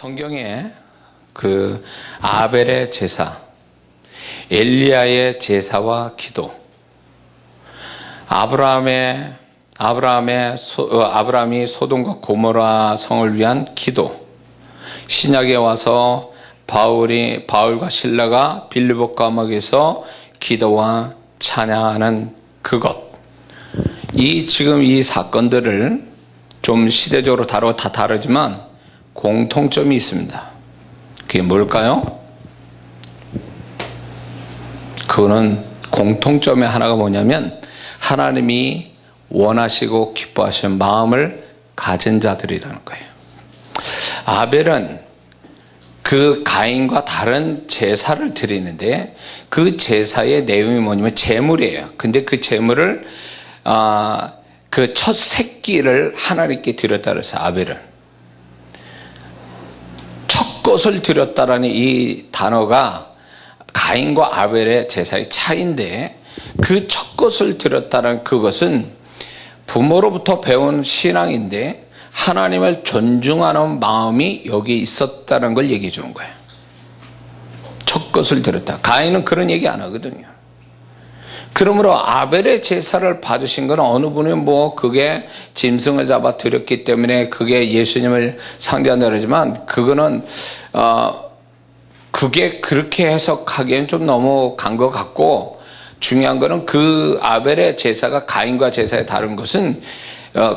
성경에 그 아벨의 제사, 엘리야의 제사와 기도, 아브라함이 소돔과 고모라 성을 위한 기도, 신약에 와서 바울과 실라가 빌립보 감옥에서 기도와 찬양하는 그것, 지금 이 사건들을 좀 시대적으로 다 다르지만 공통점이 있습니다. 그게 뭘까요? 그거는 공통점의 하나가 뭐냐면 하나님이 원하시고 기뻐하시는 마음을 가진 자들이라는 거예요. 아벨은 그 가인과 다른 제사를 드리는데 그 제사의 내용이 뭐냐면 제물이에요. 근데 그 제물을 그 첫 새끼를 하나님께 드렸다 그래서 아벨은 첫 것을 드렸다라는 이 단어가 가인과 아벨의 제사의 차이인데 그 첫 것을 드렸다는 그것은 부모로부터 배운 신앙인데 하나님을 존중하는 마음이 여기에 있었다는 걸 얘기해 주는 거예요. 첫 것을 드렸다. 가인은 그런 얘기 안 하거든요. 그러므로 아벨의 제사를 받으신 건 어느 분이 그게 짐승을 잡아 드렸기 때문에 그게 예수님을 상대한다 그러지만 그거는 그게 그렇게 해석하기엔 좀 너무 간 것 같고, 중요한 거는 그 아벨의 제사가 가인과 제사의 다른 것은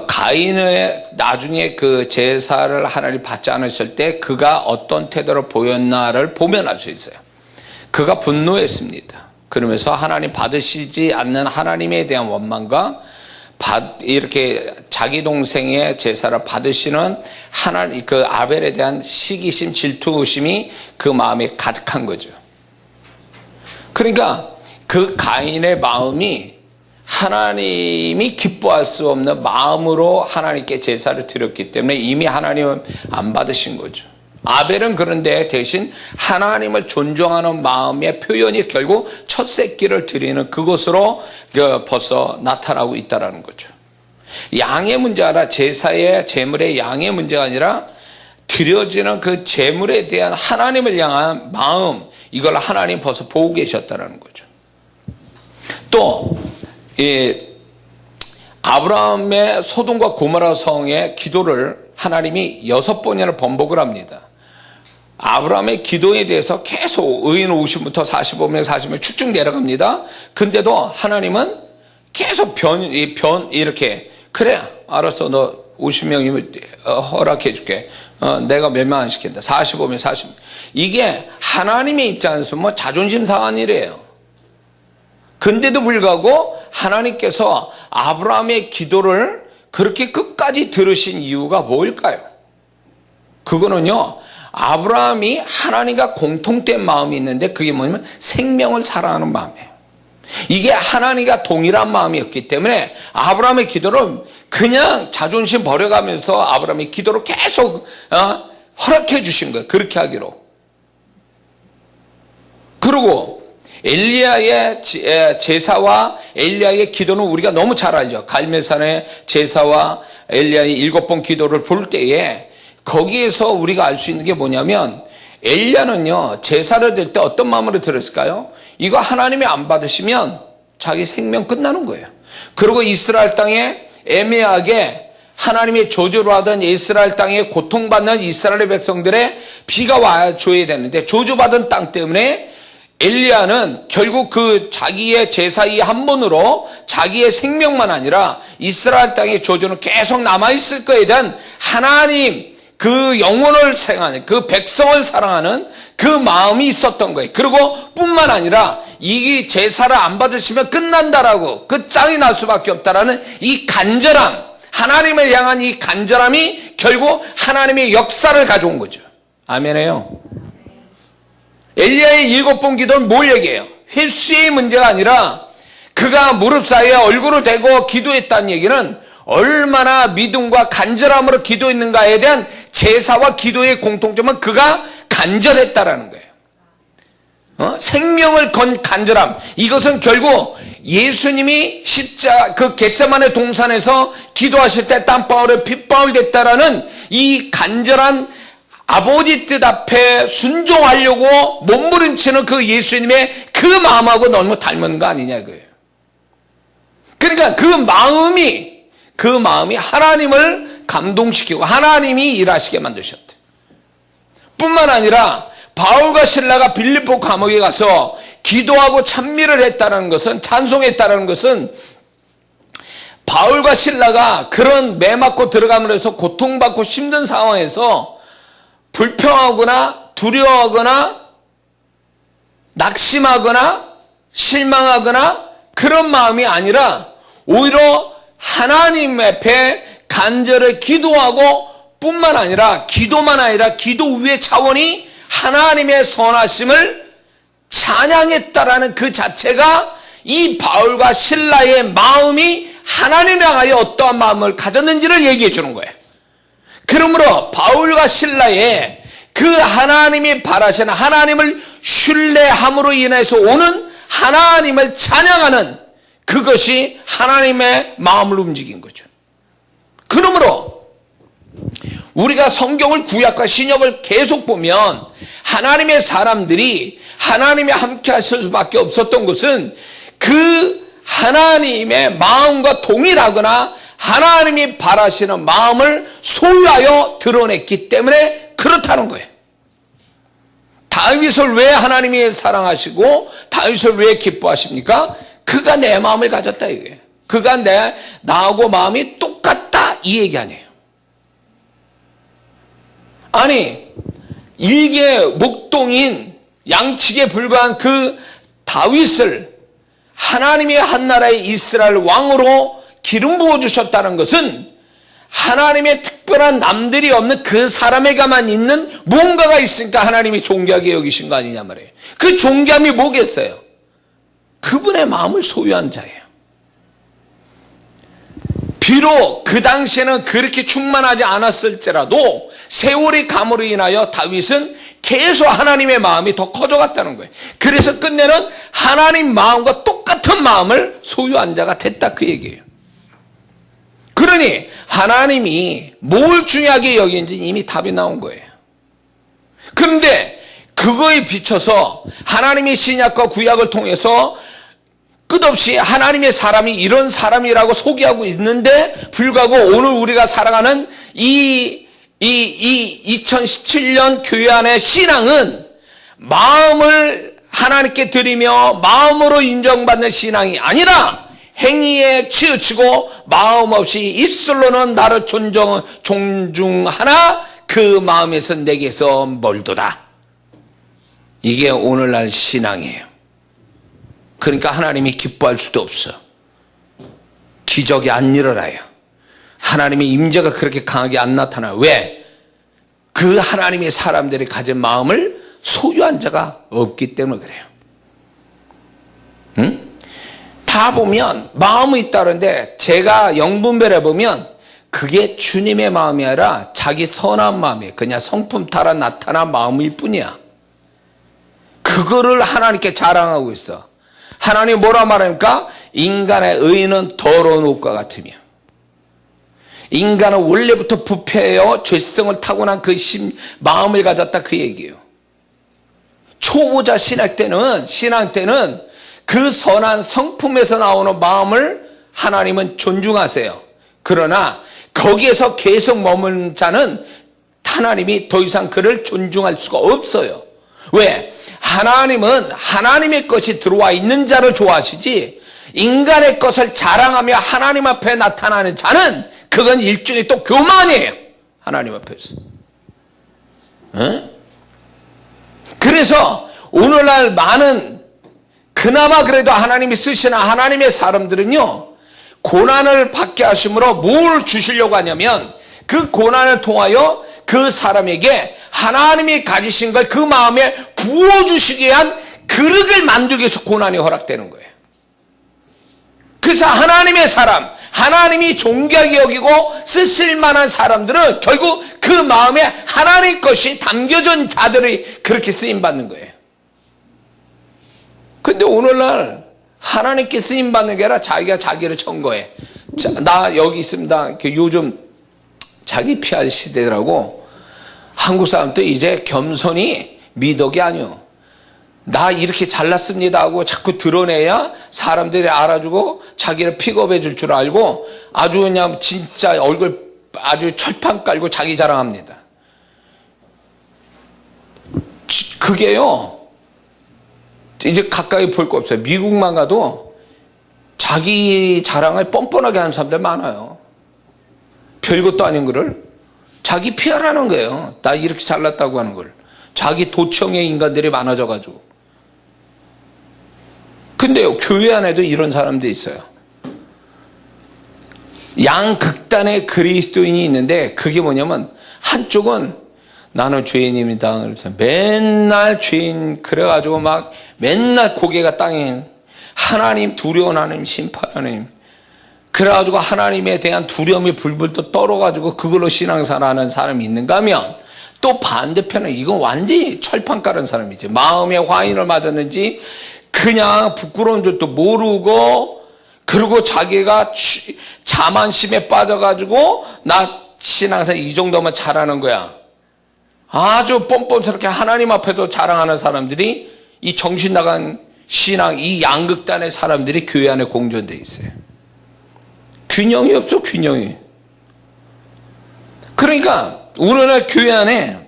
가인의 나중에 그 제사를 하나님 받지 않으실 때 그가 어떤 태도를 보였나를 보면 알 수 있어요. 그가 분노했습니다. 그러면서 하나님 받으시지 않는 하나님에 대한 원망과 이렇게 자기 동생의 제사를 받으시는 하나님, 그 아벨에 대한 시기심, 질투심이 그 마음에 가득한 거죠. 그러니까 그 가인의 마음이 하나님이 기뻐할 수 없는 마음으로 하나님께 제사를 드렸기 때문에 이미 하나님은 안 받으신 거죠. 아벨은 그런데 대신 하나님을 존중하는 마음의 표현이 결국 첫 새끼를 드리는 그것으로 벌써 나타나고 있다는 거죠. 양의 문제가 아니라 제사의 제물의 양의 문제가 아니라 드려지는 그 제물에 대한 하나님을 향한 마음, 이걸 하나님 벌써 보고 계셨다는 거죠. 또 아브라함의 소돔과 고모라 성의 기도를 하나님이 6번이나 번복을 합니다. 아브라함의 기도에 대해서 계속 의인 50부터 45명, 40명 쭉쭉 내려갑니다. 근데도 하나님은 계속 이렇게, 그래, 알았어, 너 50명이면 허락해 줄게. 내가 몇 명 안 시킨다. 45명, 40명. 이게 하나님의 입장에서 자존심 상한 일이에요. 근데도 불구하고 하나님께서 아브라함의 기도를 그렇게 끝까지 들으신 이유가 뭘까요? 그거는요, 아브라함이 하나님과 공통된 마음이 있는데 그게 뭐냐면 생명을 사랑하는 마음이에요. 이게 하나님과 동일한 마음이었기 때문에 아브라함의 기도를 그냥 자존심 버려가면서 아브라함의 기도를 계속 허락해 주신 거예요. 그렇게 하기로. 그리고 엘리야의 제사와 엘리야의 기도는 우리가 너무 잘 알죠. 갈멜산의 제사와 엘리야의 7번 기도를 볼 때에 거기에서 우리가 알 수 있는 게 뭐냐면 엘리야는요, 제사를 드릴 때 어떤 마음으로 드렸을까요? 이거 하나님이 안 받으시면 자기 생명 끝나는 거예요. 그리고 이스라엘 땅에 애매하게 하나님의 저주를 하던 이스라엘 땅에 고통받는 이스라엘 백성들의 비가 와줘야 되는데 저주받은 땅 때문에 엘리야는 결국 그 자기의 제사 이 한 번으로 자기의 생명만 아니라 이스라엘 땅의 저주는 계속 남아있을 거에 대한 하나님 그 영혼을 생각하는 그 백성을 사랑하는 그 마음이 있었던 거예요. 그리고 뿐만 아니라 이 제사를 안 받으시면 끝난다라고 끝장이 날 수밖에 없다라는 이 간절함, 하나님을 향한 이 간절함이 결국 하나님의 역사를 가져온 거죠. 아멘해요. 엘리야의 7번 기도는 뭘 얘기해요? 횟수의 문제가 아니라 그가 무릎 사이에 얼굴을 대고 기도했다는 얘기는 얼마나 믿음과 간절함으로 기도했는가에 대한 제사와 기도의 공통점은 그가 간절했다라는 거예요. 생명을 건 간절함. 이것은 결국 예수님이 그 겟세마네 동산에서 기도하실 때 땀방울에 핏방울 됐다라는 이 간절한 아버지 뜻 앞에 순종하려고 몸부림치는 그 예수님의 그 마음하고 너무 닮은 거 아니냐 그거예요. 그러니까 그 마음이 하나님을 감동시키고 하나님이 일하시게 만드셨대. 뿐만 아니라 바울과 실라가 빌립보 감옥에 가서 기도하고 찬미를 했다는 것은, 찬송했다는 것은 바울과 실라가 그런 매 맞고 들어가면서 고통받고 힘든 상황에서 불평하거나 두려워하거나 낙심하거나 실망하거나 그런 마음이 아니라 오히려 하나님 앞에 간절히 기도하고 뿐만 아니라 기도만 아니라 기도 위의 차원이 하나님의 선하심을 찬양했다라는 그 자체가 이 바울과 실라의 마음이 하나님을 향하여 어떠한 마음을 가졌는지를 얘기해 주는 거예요. 그러므로 바울과 실라의 그 하나님이 바라시는 하나님을 신뢰함으로 인해서 오는 하나님을 찬양하는 그것이 하나님의 마음을 움직인 거죠. 그러므로 우리가 성경을 구약과 신약을 계속 보면 하나님의 사람들이 하나님이 함께 하실 수밖에 없었던 것은 그 하나님의 마음과 동일하거나 하나님이 바라시는 마음을 소유하여 드러냈기 때문에 그렇다는 거예요. 다윗을 왜 하나님이 사랑하시고 다윗을 왜 기뻐하십니까? 그가 내 마음을 가졌다 이거예요. 그가 나하고 마음이 똑같다 이 얘기 아니에요. 아니 일개 목동인 양측에 불과한 그 다윗을 하나님이 한 나라의 이스라엘 왕으로 기름 부어주셨다는 것은 하나님의 특별한 남들이 없는 그 사람에게만 있는 무언가가 있으니까 하나님이 존귀하게 여기신 거 아니냐 말이에요. 그 존귀함이 뭐겠어요? 그분의 마음을 소유한 자예요. 비록 그 당시에는 그렇게 충만하지 않았을지라도 세월이 감으로 인하여 다윗은 계속 하나님의 마음이 더 커져갔다는 거예요. 그래서 끝내는 하나님 마음과 똑같은 마음을 소유한 자가 됐다 그 얘기예요. 그러니 하나님이 뭘 중요하게 여기는지 이미 답이 나온 거예요. 그런데 그거에 비춰서 하나님의 신약과 구약을 통해서 끝없이 하나님의 사람이 이런 사람이라고 소개하고 있는데 불구하고 오늘 우리가 살아가는 이 2017년 교회 안의 신앙은 마음을 하나님께 드리며 마음으로 인정받는 신앙이 아니라 행위에 치우치고 마음 없이 입술로는 나를 존중하나 그 마음에서 내게서 멀도다. 이게 오늘날 신앙이에요. 그러니까 하나님이 기뻐할 수도 없어. 기적이 안 일어나요. 하나님의 임재가 그렇게 강하게 안 나타나요. 왜? 그 하나님의 사람들이 가진 마음을 소유한 자가 없기 때문에 그래요. 응? 다 보면 마음이 있다는데 제가 영분별해 보면 그게 주님의 마음이 아니라 자기 선한 마음이에요. 그냥 성품 따라 나타난 마음일 뿐이야. 그거를 하나님께 자랑하고 있어. 하나님 뭐라 말합니까? 인간의 의는 더러운 옷과 같으며 인간은 원래부터 부패하여 죄성을 타고난 그 마음을 가졌다 그 얘기예요. 초보자 신앙 때는 그 선한 성품에서 나오는 마음을 하나님은 존중하세요. 그러나 거기에서 계속 머무는 자는 하나님이 더 이상 그를 존중할 수가 없어요. 왜? 하나님은 하나님의 것이 들어와 있는 자를 좋아하시지 인간의 것을 자랑하며 하나님 앞에 나타나는 자는 그건 일종의 또 교만이에요. 하나님 앞에서. 그래서 오늘날 많은 그나마 그래도 하나님이 쓰시는 하나님의 사람들은요 고난을 받게 하심으로 뭘 주시려고 하냐면 그 고난을 통하여 그 사람에게 하나님이 가지신 걸 그 마음에 부어주시기 위한 그릇을 만들기 위해서 고난이 허락되는 거예요. 그래서 하나님의 사람, 하나님이 존귀하게 여기고 쓰실 만한 사람들은 결국 그 마음에 하나님 것이 담겨진 자들이 그렇게 쓰임받는 거예요. 근데 오늘날 하나님께 쓰임받는 게 아니라 자기가 자기를 청거해. 나 여기 있습니다. 요즘 자기 피할 시대라고 한국 사람도 이제 겸손이 미덕이 아니요. 나 이렇게 잘났습니다 하고 자꾸 드러내야 사람들이 알아주고 자기를 픽업해 줄 줄 알고 아주 그냥 진짜 얼굴 아주 철판 깔고 자기 자랑합니다. 그게요, 이제 가까이 볼 거 없어요. 미국만 가도 자기 자랑을 뻔뻔하게 하는 사람들 많아요. 별것도 아닌 거를 자기 PR하는 거예요. 나 이렇게 잘났다고 하는 걸. 자기 도청의 인간들이 많아져가지고. 근데요, 교회 안에도 이런 사람들이 있어요. 양극단의 그리스도인이 있는데 그게 뭐냐면 한쪽은 나는 죄인입니다. 그래서 맨날 죄인 그래가지고 막 맨날 고개가 땅에 하나님 두려운 하나님 심판하나님 그래가지고 하나님에 대한 두려움이 불불 또 떨어가지고 그걸로 신앙생활하는 사람이 있는가 하면 또 반대편은 이건 완전히 철판 깔은 사람이지. 마음에 화인을 맞았는지 그냥 부끄러운 줄도 모르고 그리고 자기가 자만심에 빠져가지고 나 신앙생활 이 정도면 잘하는 거야. 아주 뻔뻔스럽게 하나님 앞에도 자랑하는 사람들이 이 정신 나간 신앙 이 양극단의 사람들이 교회 안에 공존돼 있어요. 균형이 없어, 균형이. 그러니까 오늘날 교회 안에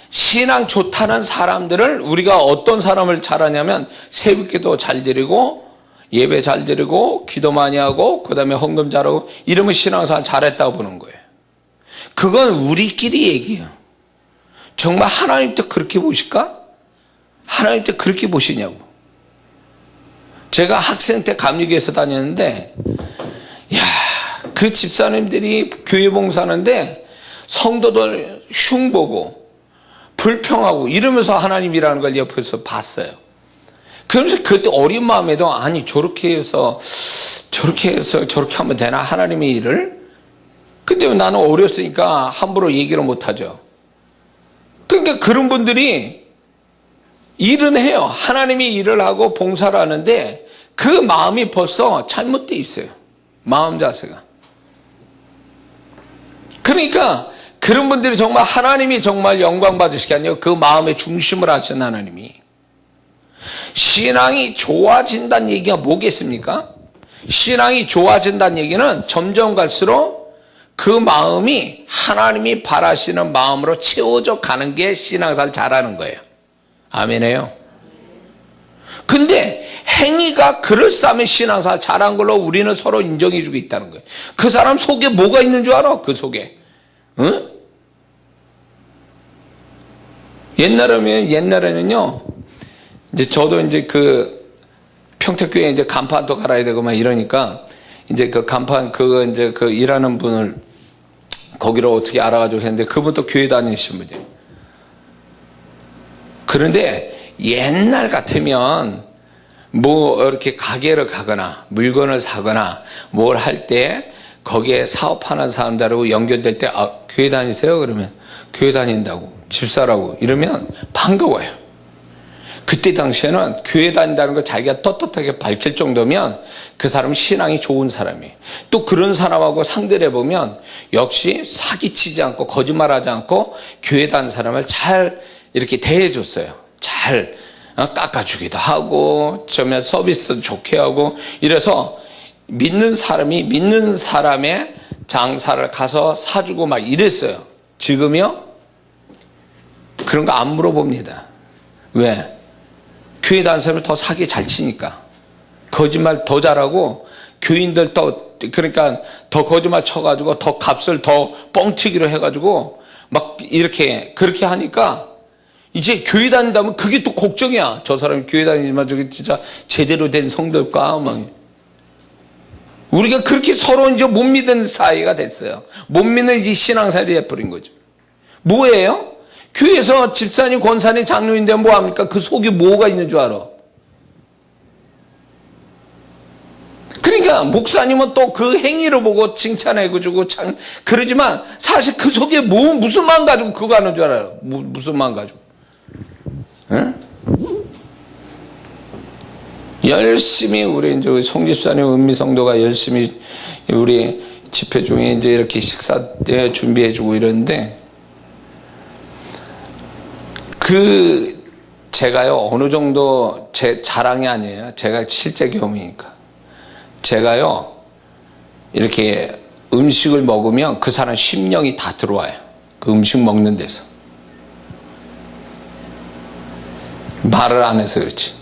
신앙 좋다는 사람들을 우리가 어떤 사람을 잘하냐면 새벽기도 잘 드리고 예배 잘 드리고 기도 많이 하고 그 다음에 헌금 잘하고 이러면 신앙생활 잘했다고 보는 거예요. 그건 우리끼리 얘기예요. 정말 하나님도 그렇게 보실까? 하나님도 그렇게 보시냐고. 제가 학생 때 감리교에서 다녔는데 그 집사님들이 교회 봉사하는데 성도들 흉보고 불평하고 이러면서 하나님이라는 걸 옆에서 봤어요. 그러면서 그때 어린 마음에도 아니 저렇게 해서 저렇게 하면 되나 하나님의 일을? 근데 나는 어렸으니까 함부로 얘기를 못하죠. 그러니까 그런 분들이 일은 해요. 하나님이 일을 하고 봉사를 하는데 그 마음이 벌써 잘못되어 있어요. 마음 자세가. 그러니까 그런 분들이 정말 하나님이 정말 영광 받으실 게 아니고 그 마음의 중심을 하신 하나님이. 신앙이 좋아진다는 얘기가 뭐겠습니까? 신앙이 좋아진다는 얘기는 점점 갈수록 그 마음이 하나님이 바라시는 마음으로 채워져 가는 게 신앙생활 잘하는 거예요. 아멘이에요. 근데 행위가 그럴싸하면 신앙생활 잘한 걸로 우리는 서로 인정해 주고 있다는 거예요. 그 사람 속에 뭐가 있는 줄 알아? 그 속에. 응? 옛날에는요, 이제 저도 이제 그 평택교회 이제 간판도 갈아야 되고 막 이러니까 이제 그 간판 그거 이제 그 일하는 분을 거기로 어떻게 알아가지고 했는데 그분도 교회 다니신 분이에요. 그런데 옛날 같으면 뭐 이렇게 가게를 가거나 물건을 사거나 뭘 할 때 거기에 사업하는 사람들하고 연결될 때 교회 다니세요? 그러면 교회 다닌다고 집사라고 이러면 반가워요. 그때 당시에는 교회 다닌다는 걸 자기가 떳떳하게 밝힐 정도면 그 사람은 신앙이 좋은 사람이에요. 또 그런 사람하고 상대를 해보면 역시 사기치지 않고 거짓말하지 않고 교회 다니는 사람을 잘 이렇게 대해줬어요. 잘 깎아주기도 하고 처음에 서비스도 좋게 하고 이래서 믿는 사람이 믿는 사람의 장사를 가서 사주고 막 이랬어요. 지금요? 그런 거 안 물어봅니다. 왜? 교회 다니는 사람을 더 사기 잘 치니까. 거짓말 더 잘하고 교인들 그러니까 더 거짓말 쳐가지고 더 값을 더 뻥튀기로 해가지고 막 이렇게 그렇게 하니까 이제 교회 다닌다면 그게 또 걱정이야. 저 사람이 교회 다니지만 저게 진짜 제대로 된 성도일까? 막. 우리가 그렇게 서로 이제 못 믿는 사이가 됐어요. 못 믿는 이제 신앙생활이 돼버린 거죠. 뭐예요? 교회에서 집사님, 권사님, 장로인데 뭐합니까? 그 속에 뭐가 있는 줄 알아? 그러니까 목사님은 또 그 행위를 보고 칭찬해주고 그러지만 사실 그 속에 무슨 마음 가지고 그거 하는 줄 알아요? 무슨 마음 가지고? 응? 열심히 우리 이제 송 집사님, 은미 성도가 열심히 우리 집회 중에 이제 이렇게 식사 때 준비해주고 이러는데 제가요, 어느 정도 제 자랑이 아니에요. 제가 실제 경험이니까. 제가요, 이렇게 음식을 먹으면 그 사람 심령이 다 들어와요. 그 음식 먹는 데서. 말을 안 해서 그렇지.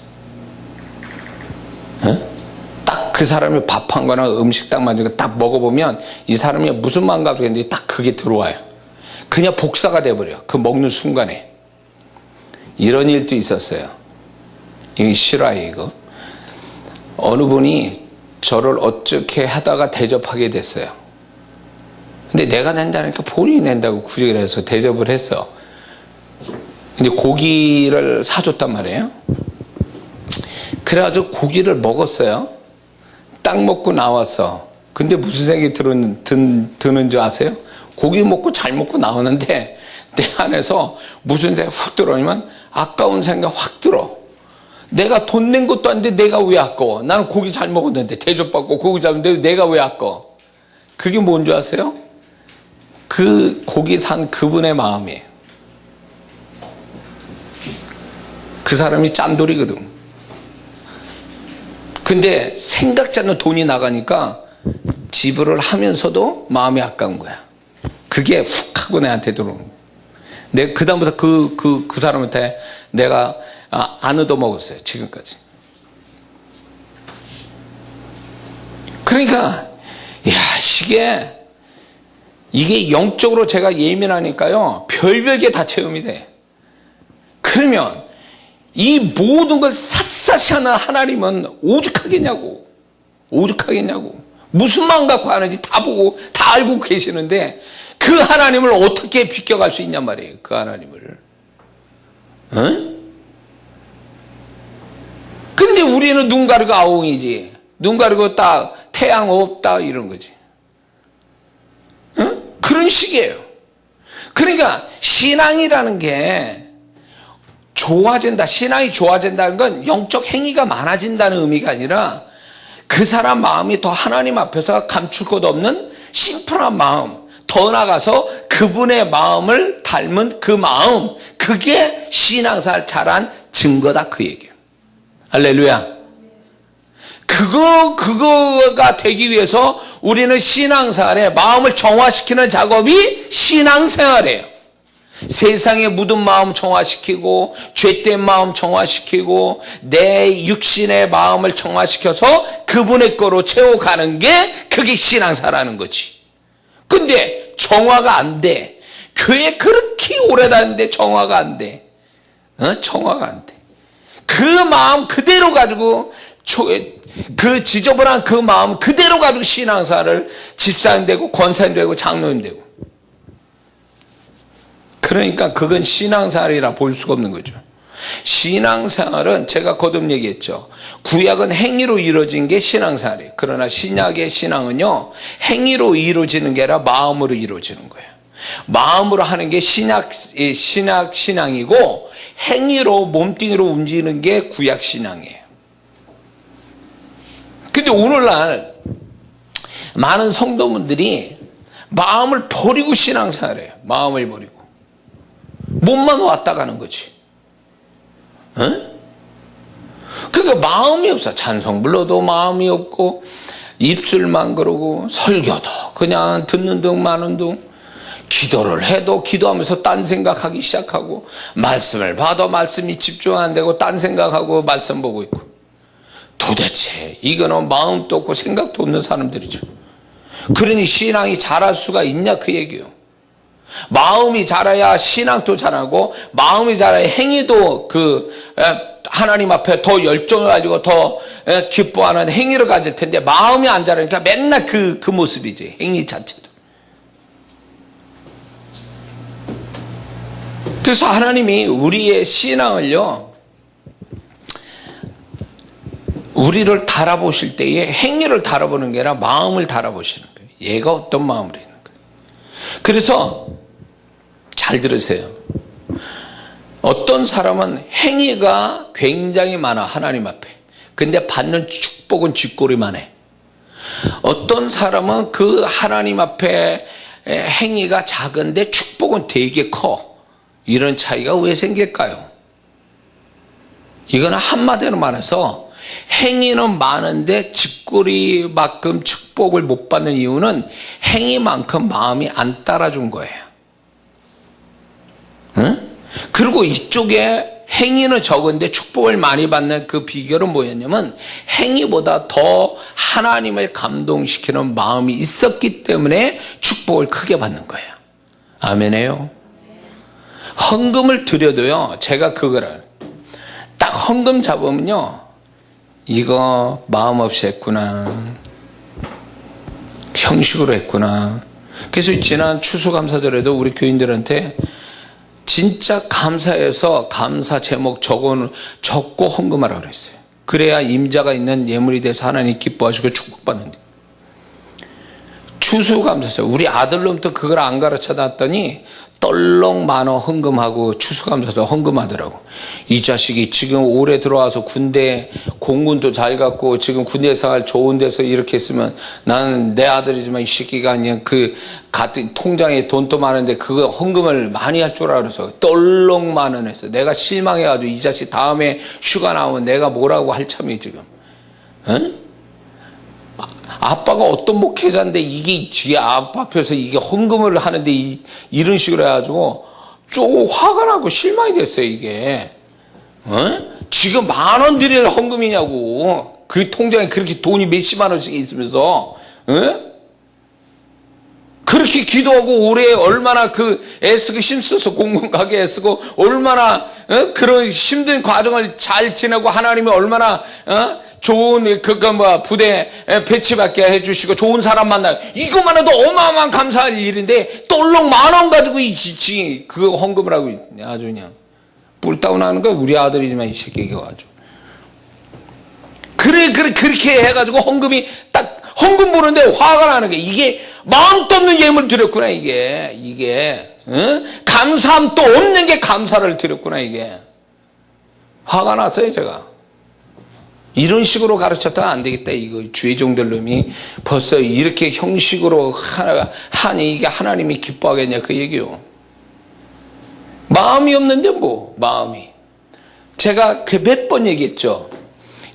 딱 그 사람이 밥한 거나 음식 딱 만지고 딱 먹어보면 이 사람이 무슨 마음 가지고 있는지 딱 그게 들어와요. 그냥 복사가 돼버려요. 그 먹는 순간에. 이런 일도 있었어요. 이게 실화예요, 이거. 어느 분이 저를 어떻게 하다가 대접하게 됐어요. 근데 내가 낸다니까 본인이 낸다고 구제를 해서 대접을 했어. 근데 고기를 사줬단 말이에요. 그래가지고 고기를 먹었어요. 딱 먹고 나왔어. 근데 무슨 생각이 드는 줄 아세요? 고기 먹고 잘 먹고 나오는데 내 안에서 무슨 생각이 훅 들어오냐면 아까운 생각 확 들어. 내가 돈 낸 것도 아닌데 내가 왜 아까워? 나는 고기 잘 먹었는데 대접받고 고기 잡는데 내가 왜 아까워? 그게 뭔 줄 아세요? 그 고기 산 그분의 마음이에요. 그 사람이 짠돌이거든. 근데 생각지 않는 돈이 나가니까 지불을 하면서도 마음이 아까운 거야. 그게 훅 하고 내한테 들어오는 거야. 내가 그다음부터 그 사람한테 내가 안 얻어먹었어요. 지금까지. 그러니까 이게 영적으로 제가 예민하니까요. 별별 게 다 체험이 돼. 그러면 이 모든 걸 샅샅이 하는 하나님은 오죽하겠냐고. 오죽하겠냐고. 무슨 마음 갖고 하는지 다 보고 다 알고 계시는데 그 하나님을 어떻게 비껴갈 수 있냔 말이에요. 그 하나님을. 근데 우리는 눈 가리고 아웅이지. 눈 가리고 딱 태양 없다 이런 거지. 그런 식이에요. 그러니까 신앙이라는 게 좋아진다. 신앙이 좋아진다는 건 영적 행위가 많아진다는 의미가 아니라 그 사람 마음이 더 하나님 앞에서 감출 것 없는 심플한 마음, 더 나아가서 그분의 마음을 닮은 그 마음, 그게 신앙생활 잘한 증거다 그 얘기예요. 할렐루야. 그거가 되기 위해서 우리는 신앙생활에 마음을 정화시키는 작업이 신앙생활이에요. 세상에 묻은 마음 정화시키고 죄된 마음 정화시키고 내 육신의 마음을 정화시켜서 그분의 거로 채워가는 게 그게 신앙사라는 거지. 근데 정화가 안 돼. 교회 그렇게 오래 다녔는데 정화가 안 돼. 정화가 안 돼. 그 마음 그대로 가지고 그 지저분한 그 마음 그대로 가지고 신앙사를 집사님 되고 권사님 되고 장로님 되고. 그러니까 그건 신앙생활이라 볼 수가 없는 거죠. 신앙생활은 제가 거듭 얘기했죠. 구약은 행위로 이루어진 게 신앙생활이에요. 그러나 신약의 신앙은요, 행위로 이루어지는 게 아니라 마음으로 이루어지는 거예요. 마음으로 하는 게 신앙이고 행위로 몸뚱이로 움직이는 게 구약 신앙이에요. 근데 오늘날 많은 성도분들이 마음을 버리고 신앙생활해요. 마음을 버리고. 몸만 왔다 가는 거지. 그러니까 마음이 없어. 찬송 불러도 마음이 없고 입술만 그러고 설교도 그냥 듣는 둥 마는 둥 기도를 해도 기도하면서 딴 생각하기 시작하고 말씀을 봐도 말씀이 집중 안 되고 딴 생각하고 말씀 보고 있고 도대체 이거는 마음도 없고 생각도 없는 사람들이죠. 그러니 신앙이 자랄 수가 있냐 그 얘기예요. 마음이 자라야 신앙도 자라고 마음이 자라야 행위도 하나님 앞에 더 열정을 가지고 더 기뻐하는 행위를 가질 텐데 마음이 안 자라니까 맨날 그 모습이지. 행위 자체도. 그래서 하나님이 우리의 신앙을요, 우리를 달아보실 때에 행위를 달아보는 게 아니라 마음을 달아보시는 거예요. 얘가 어떤 마음으로 있는 거예요. 그래서 잘 들으세요. 어떤 사람은 행위가 굉장히 많아 하나님 앞에. 근데 받는 축복은 쥐꼬리만 해. 어떤 사람은 그 하나님 앞에 행위가 작은데 축복은 되게 커. 이런 차이가 왜 생길까요? 이거는 한마디로 말해서 행위는 많은데 짓거리만큼 축복을 못 받는 이유는 행위만큼 마음이 안 따라준 거예요. 응? 그리고 이쪽에 행위는 적은데 축복을 많이 받는 그 비결은 뭐였냐면 행위보다 더 하나님을 감동시키는 마음이 있었기 때문에 축복을 크게 받는 거예요. 아멘이에요. 헌금을 드려도요, 제가 그거를 딱 헌금 잡으면요, 이거 마음 없이 했구나, 형식으로 했구나. 그래서 지난 추수감사절에도 우리 교인들한테 진짜 감사해서 감사 제목 적고 헌금하라고 그랬어요. 그래야 임자가 있는 예물이 돼서 하나님 기뻐하시고 축복받는데. 추수감사절 우리 아들놈도 그걸 안 가르쳐 놨더니 떨렁 만원 헌금하고 추수감사절 헌금하더라고. 이 자식이 지금 올해 들어와서 군대 공군도 잘 갔고 지금 군대 생활 좋은 데서 이렇게 했으면 나는 내 아들이지만 이 새끼가 그냥 그 같은 통장에 돈도 많은데 그거 헌금을 많이 할 줄 알아서 떨렁 만원 했어. 내가 실망해가지고 이 자식 다음에 휴가 나오면 내가 뭐라고 할 참이 지금. 응? 아빠가 어떤 목회자인데 이게 아빠 앞에서 이게 헌금을 하는데 이런 식으로 해가지고 좀 화가 나고 실망이 됐어요, 이게. 어? 지금 10,000원 드릴 헌금이냐고. 그 통장에 그렇게 돈이 몇십만 원씩 있으면서, 어? 그렇게 기도하고 올해 얼마나 애쓰고 힘써서 공군 가게 애쓰고 얼마나 그런 힘든 과정을 잘 지내고 하나님이 얼마나 좋은 부대 배치받게 해주시고 좋은 사람 만나요. 이것만 해도 어마어마한 감사할 일인데 떨렁 10,000원 가지고 그 헌금을 하고 있네. 아주 그냥 뿔다운 하는 거 우리 아들이지만 이 새끼가 아주 그렇게 해가지고 헌금이 딱 헌금 보는데 화가 나는 게 이게 마음도 없는 예물 드렸구나. 이게 감사함도 없는 게 감사를 드렸구나. 이게 화가 났어요. 제가 이런 식으로 가르쳤다가 안 되겠다. 이거 주의종들 놈이 벌써 이렇게 형식으로 하니 이게 하나님이 기뻐하겠냐 그 얘기요. 마음이 없는데 뭐 마음이. 제가 몇 번 얘기했죠.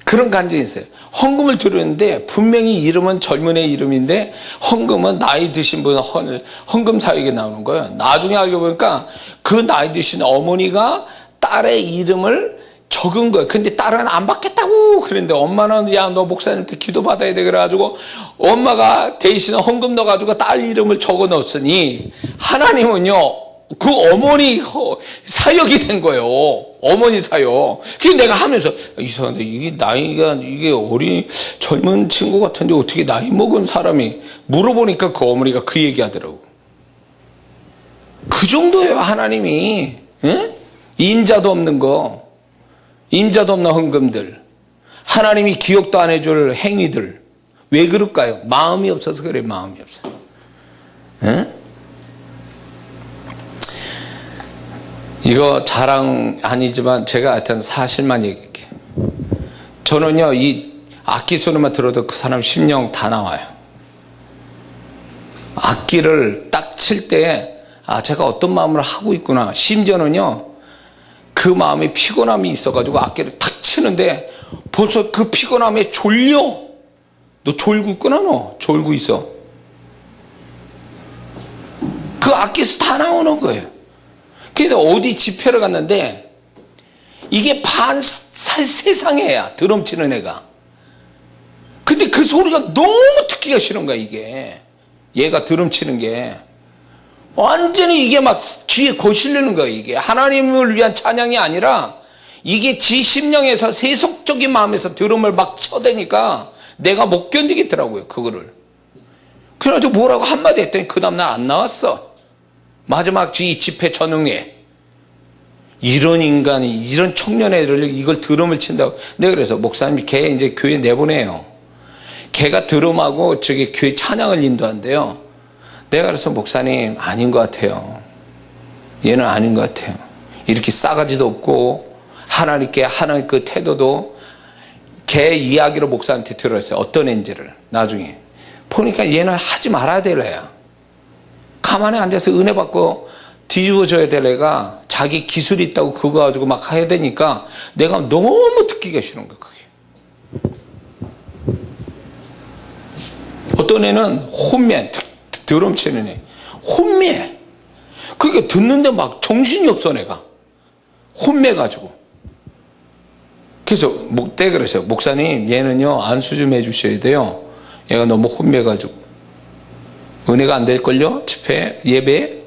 그런 간증이 있어요. 헌금을 드렸는데 분명히 이름은 젊은 애 이름인데 헌금은 나이 드신 분 헌금 사역에 나오는 거예요. 나중에 알고 보니까 그 나이 드신 어머니가 딸의 이름을 적은 거예요. 근데 딸은 안 받겠다고 그랬는데 엄마는 야 너 목사님한테 기도 받아야 돼 그래가지고 엄마가 대신 헌금 넣어가지고 딸 이름을 적어 넣었으니 하나님은요 그 어머니 사역이 된 거예요. 어머니 사역. 그래서 내가 하면서 이상한데 이게 나이가 이게 젊은 친구 같은데 어떻게 나이 먹은 사람이 물어보니까 그 어머니가 그 얘기하더라고. 그 정도예요 하나님이. 응? 임자도 없는 거, 임자도 없는 헌금들, 하나님이 기억도 안 해줄 행위들. 왜 그럴까요? 마음이 없어서 그래. 마음이 없어. 응? 이거 자랑 아니지만 제가 하여튼 사실만 얘기할게요. 저는요 이 악기 소리만 들어도 그 사람 심령 다 나와요. 악기를 딱 칠 때 제가 어떤 마음을 하고 있구나. 심지어는요 그 마음에 피곤함이 있어가지고 악기를 탁 치는데 벌써 그 피곤함에 졸려. 너 졸고 있구나. 너 졸고 있어. 그 악기에서 다 나오는 거예요. 그래서 어디 집회를 갔는데 이게 세상의 애야. 드럼 치는 애가. 근데 그 소리가 너무 듣기가 싫은 거야. 이게 얘가 드럼 치는 게 완전히 이게 막 귀에 거슬리는 거야. 이게 하나님을 위한 찬양이 아니라 이게 지 심령에서 세속적인 마음에서 드럼을 막 쳐대니까 내가 못 견디겠더라고요. 그거를. 그래가지고 뭐라고 한마디 했더니 그 다음날 안 나왔어. 마지막 이 집회 전응회. 이런 인간이, 이런 청년애를 이걸 드럼을 친다고. 내가 그래서 목사님 걔 이제 교회 내보내요. 걔가 드럼하고 저기 교회 찬양을 인도한대요. 내가 그래서 목사님 아닌 것 같아요. 얘는 아닌 것 같아요. 이렇게 싸가지도 없고 하나님께 하는 그 태도도 걔 이야기로 목사한테 들었어요. 어떤 애인지를 나중에. 보니까 얘는 하지 말아야 될 애야. 가만히 앉아서 은혜 받고 뒤집어져야 될 애가 자기 기술이 있다고 그거 가지고 막 해야 되니까 내가 너무 듣기가 싫은 거야, 그게. 어떤 애는 혼매, 드럼치는 애. 혼매. 그게 듣는데 막 정신이 없어, 내가. 혼매가지고. 그래서 목대 그러세요. 목사님, 얘는요, 안수 좀 해주셔야 돼요. 얘가 너무 혼매가지고. 은혜가 안 될걸요? 집회, 예배?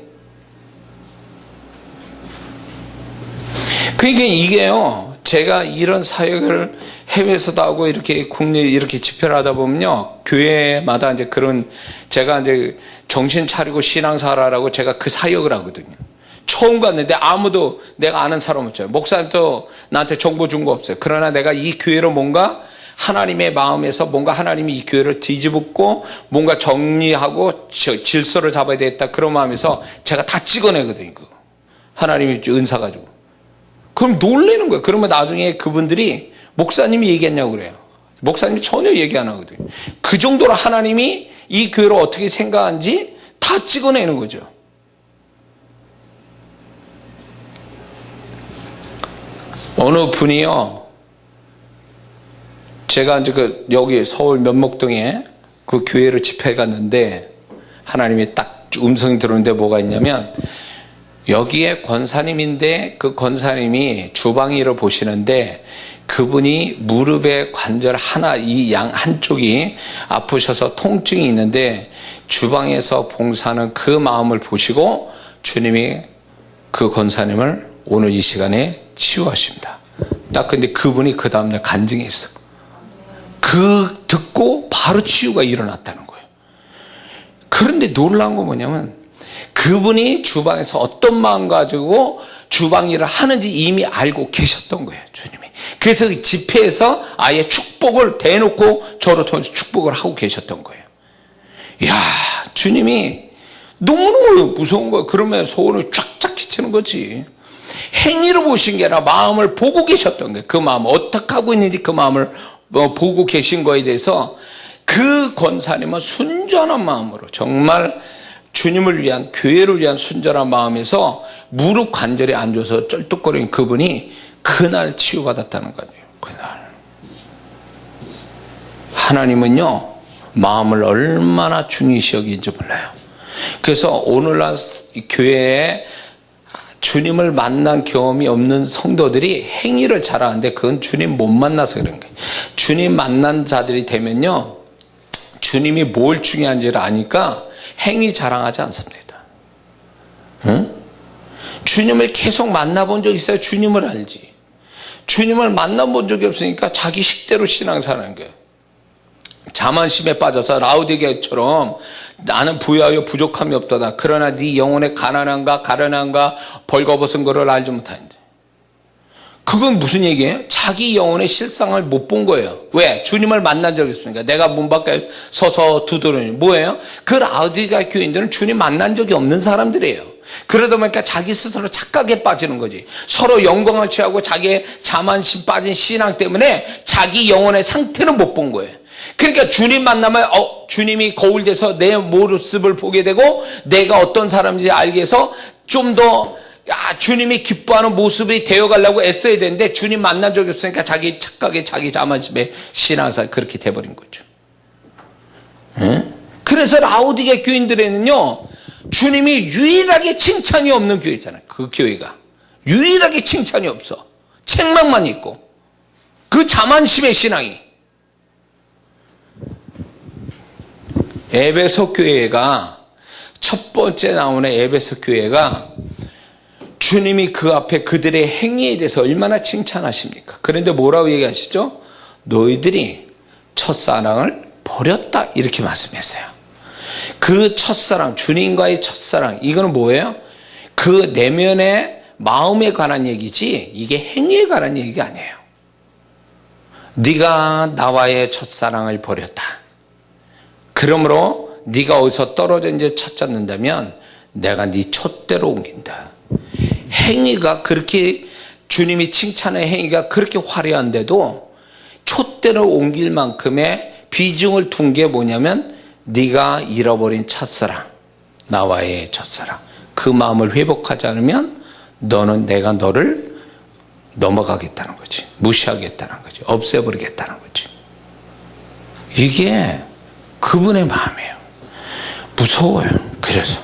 그러니까 이게요, 제가 이런 사역을 해외에서도 하고 이렇게 국내에 이렇게 집회를 하다 보면요, 교회마다 이제 그런, 제가 이제 정신 차리고 신앙생활하라고 제가 그 사역을 하거든요. 처음 갔는데 아무도 내가 아는 사람 없죠. 목사님도 나한테 정보 준 거 없어요. 그러나 내가 이 교회로 뭔가 하나님의 마음에서 뭔가 하나님이 이 교회를 뒤집고 뭔가 정리하고 질서를 잡아야 되겠다. 그런 마음에서 제가 다 찍어내거든요. 그거. 하나님이 은사 가지고. 그럼 놀라는 거예요. 그러면 나중에 그분들이 목사님이 얘기했냐고 그래요. 목사님이 전혀 얘기 안 하거든요. 그 정도로 하나님이 이 교회를 어떻게 생각하는지 다 찍어내는 거죠. 어느 분이요, 제가 이제 여기 서울 면목동에 그 교회를 집회 갔는데 하나님이 딱 음성이 들어오는데 뭐가 있냐면, 여기에 권사님인데 그 권사님이 주방 일을 보시는데 그분이 무릎의 관절 하나, 이 양 한쪽이 아프셔서 통증이 있는데 주방에서 봉사하는 그 마음을 보시고 주님이 그 권사님을 오늘 이 시간에 치유하십니다. 딱 근데 그분이 그 다음날 간증이 있어. 그 듣고 바로 치유가 일어났다는 거예요. 그런데 놀라운 건 뭐냐면 그분이 주방에서 어떤 마음 가지고 주방 일을 하는지 이미 알고 계셨던 거예요, 주님이. 그래서 집회에서 아예 축복을 대놓고 저를 통해서 축복을 하고 계셨던 거예요. 이야, 주님이 너무너무 무서운 거예요. 그러면 소원을 쫙쫙 끼치는 거지. 행위로 보신 게 아니라 마음을 보고 계셨던 거예요. 그 마음 어떻게 하고 있는지 그 마음을 보고 계신 거에 대해서 그 권사님은 순전한 마음으로 정말 주님을 위한, 교회를 위한 순전한 마음에서 무릎 관절에 앉아서 쩔뚝거리는 그분이 그날 치유받았다는 거예요. 그날. 하나님은요, 마음을 얼마나 중요시 여기는지 몰라요. 그래서 오늘날 교회에 주님을 만난 경험이 없는 성도들이 행위를 잘하는데 그건 주님 못 만나서 그런 거예요. 주님 만난 자들이 되면요, 주님이 뭘 중요한지를 아니까 행위 자랑하지 않습니다. 응? 주님을 계속 만나본 적 있어야 주님을 알지. 주님을 만나본 적이 없으니까 자기 식대로 신앙생활하는 거예요. 자만심에 빠져서 라우디게처럼 나는 부유하여 부족함이 없도다. 그러나 네 영혼의 가난함과 벌거벗은 것을 알지 못하는데. 그건 무슨 얘기예요? 자기 영혼의 실상을 못 본 거예요. 왜? 주님을 만난 적이 없으니까. 내가 문 밖에 서서 두드리니 뭐예요? 그 라우디게아 교인들은 주님 만난 적이 없는 사람들이에요. 그러다 보니까 자기 스스로 착각에 빠지는 거지. 서로 영광을 취하고 자기의 자만심 빠진 신앙 때문에 자기 영혼의 상태를 못 본 거예요. 그러니까 주님 만나면 주님이 거울 돼서 내 모습을 보게 되고 내가 어떤 사람인지 알게 해서 좀 더 주님이 기뻐하는 모습이 되어가려고 애써야 되는데 주님 만난 적이 없으니까 자기 착각에 자기 자만심에 신앙생활 그렇게 돼버린 거죠. 응? 그래서 라우디게 교인들에는요, 주님이 유일하게 칭찬이 없는 교회잖아요. 그 교회가 유일하게 칭찬이 없어. 책망만 있고 그 자만심의 신앙이. 에베소 교회가 첫 번째 나오는 에베소 교회가 주님이 그 앞에 그들의 행위에 대해서 얼마나 칭찬하십니까? 그런데 뭐라고 얘기하시죠? 너희들이 첫사랑을 버렸다 이렇게 말씀했어요. 그 첫사랑, 주님과의 첫사랑, 이거는 뭐예요? 그 내면의 마음에 관한 얘기지 이게 행위에 관한 얘기가 아니에요. 네가 나와의 첫사랑을 버렸다. 그러므로 네가 어디서 떨어져 이제 찾잡는다면 내가 네 촛대로 옮긴다. 행위가 그렇게 주님이 칭찬의 행위가 그렇게 화려한데도 촛대로 옮길 만큼의 비중을 둔 게 뭐냐면 네가 잃어버린 첫사랑, 나와의 첫사랑. 그 마음을 회복하지 않으면 내가 너를 넘어가겠다는 거지. 무시하겠다는 거지. 없애버리겠다는 거지. 이게 그분의 마음이에요. 무서워요. 그래서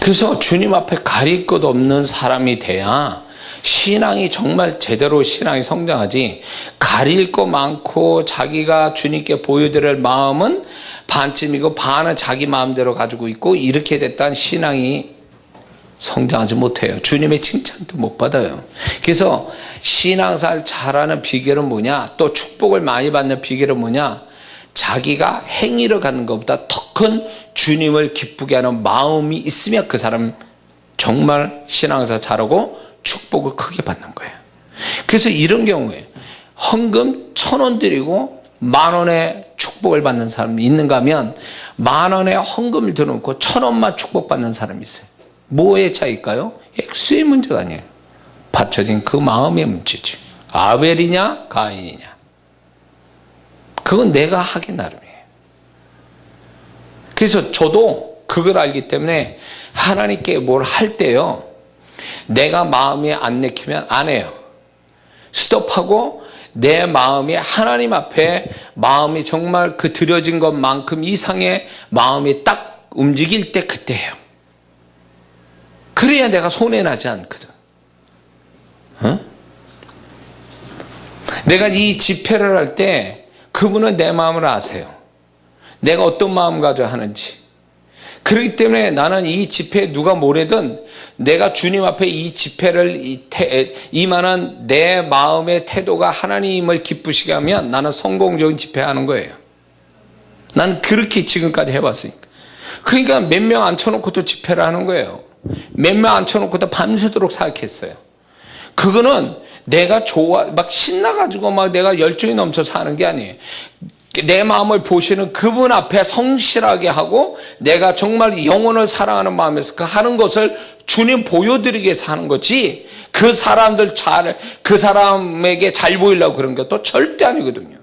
그래서 주님 앞에 가릴 것 없는 사람이 돼야 신앙이 정말 제대로 신앙이 성장하지, 가릴 거 많고 자기가 주님께 보여드릴 마음은 반쯤이고 반은 자기 마음대로 가지고 있고 이렇게 됐다는 신앙이 성장하지 못해요. 주님의 칭찬도 못 받아요. 그래서 신앙생활 잘하는 비결은 뭐냐, 또 축복을 많이 받는 비결은 뭐냐, 자기가 행위를 갖는 것보다 더 큰 주님을 기쁘게 하는 마음이 있으면 그 사람 정말 신앙생활 잘하고 축복을 크게 받는 거예요. 그래서 이런 경우에 헌금 1,000원 드리고 10,000원의 축복을 받는 사람이 있는가 하면 10,000원의 헌금을 들어놓고 1,000원만 축복받는 사람이 있어요. 뭐의 차이일까요? 액수의 문제가 아니에요. 받쳐진 그 마음의 문제지. 아벨이냐 가인이냐, 그건 내가 하기 나름이에요. 그래서 저도 그걸 알기 때문에 하나님께 뭘 할 때요, 내가 마음이 안 내키면 안 해요. 스톱하고 내 마음이 하나님 앞에 마음이 정말 그 드려진 것만큼 이상의 마음이 딱 움직일 때 그때 해요. 그래야 내가 손해나지 않거든. 내가 이 집회를 할 때 그분은 내 마음을 아세요. 내가 어떤 마음 가져 하는지. 그렇기 때문에 나는 이 집회에 누가 뭐래든 내가 주님 앞에 이 집회를 임하는 내 마음의 태도가 하나님을 기쁘시게 하면 나는 성공적인 집회하는 거예요. 난 그렇게 지금까지 해봤으니까. 그러니까 몇 명 앉혀놓고도 집회를 하는 거예요. 몇 명 앉혀놓고도 밤새도록 사역했어요. 그거는 내가 막 신나가지고 막 내가 열정이 넘쳐서 하는 게 아니에요. 내 마음을 보시는 그분 앞에 성실하게 하고 내가 정말 영혼을 사랑하는 마음에서 그 하는 것을 주님 보여드리기 위해서 하는 거지, 그 사람에게 잘 보이려고 그런 것도 절대 아니거든요.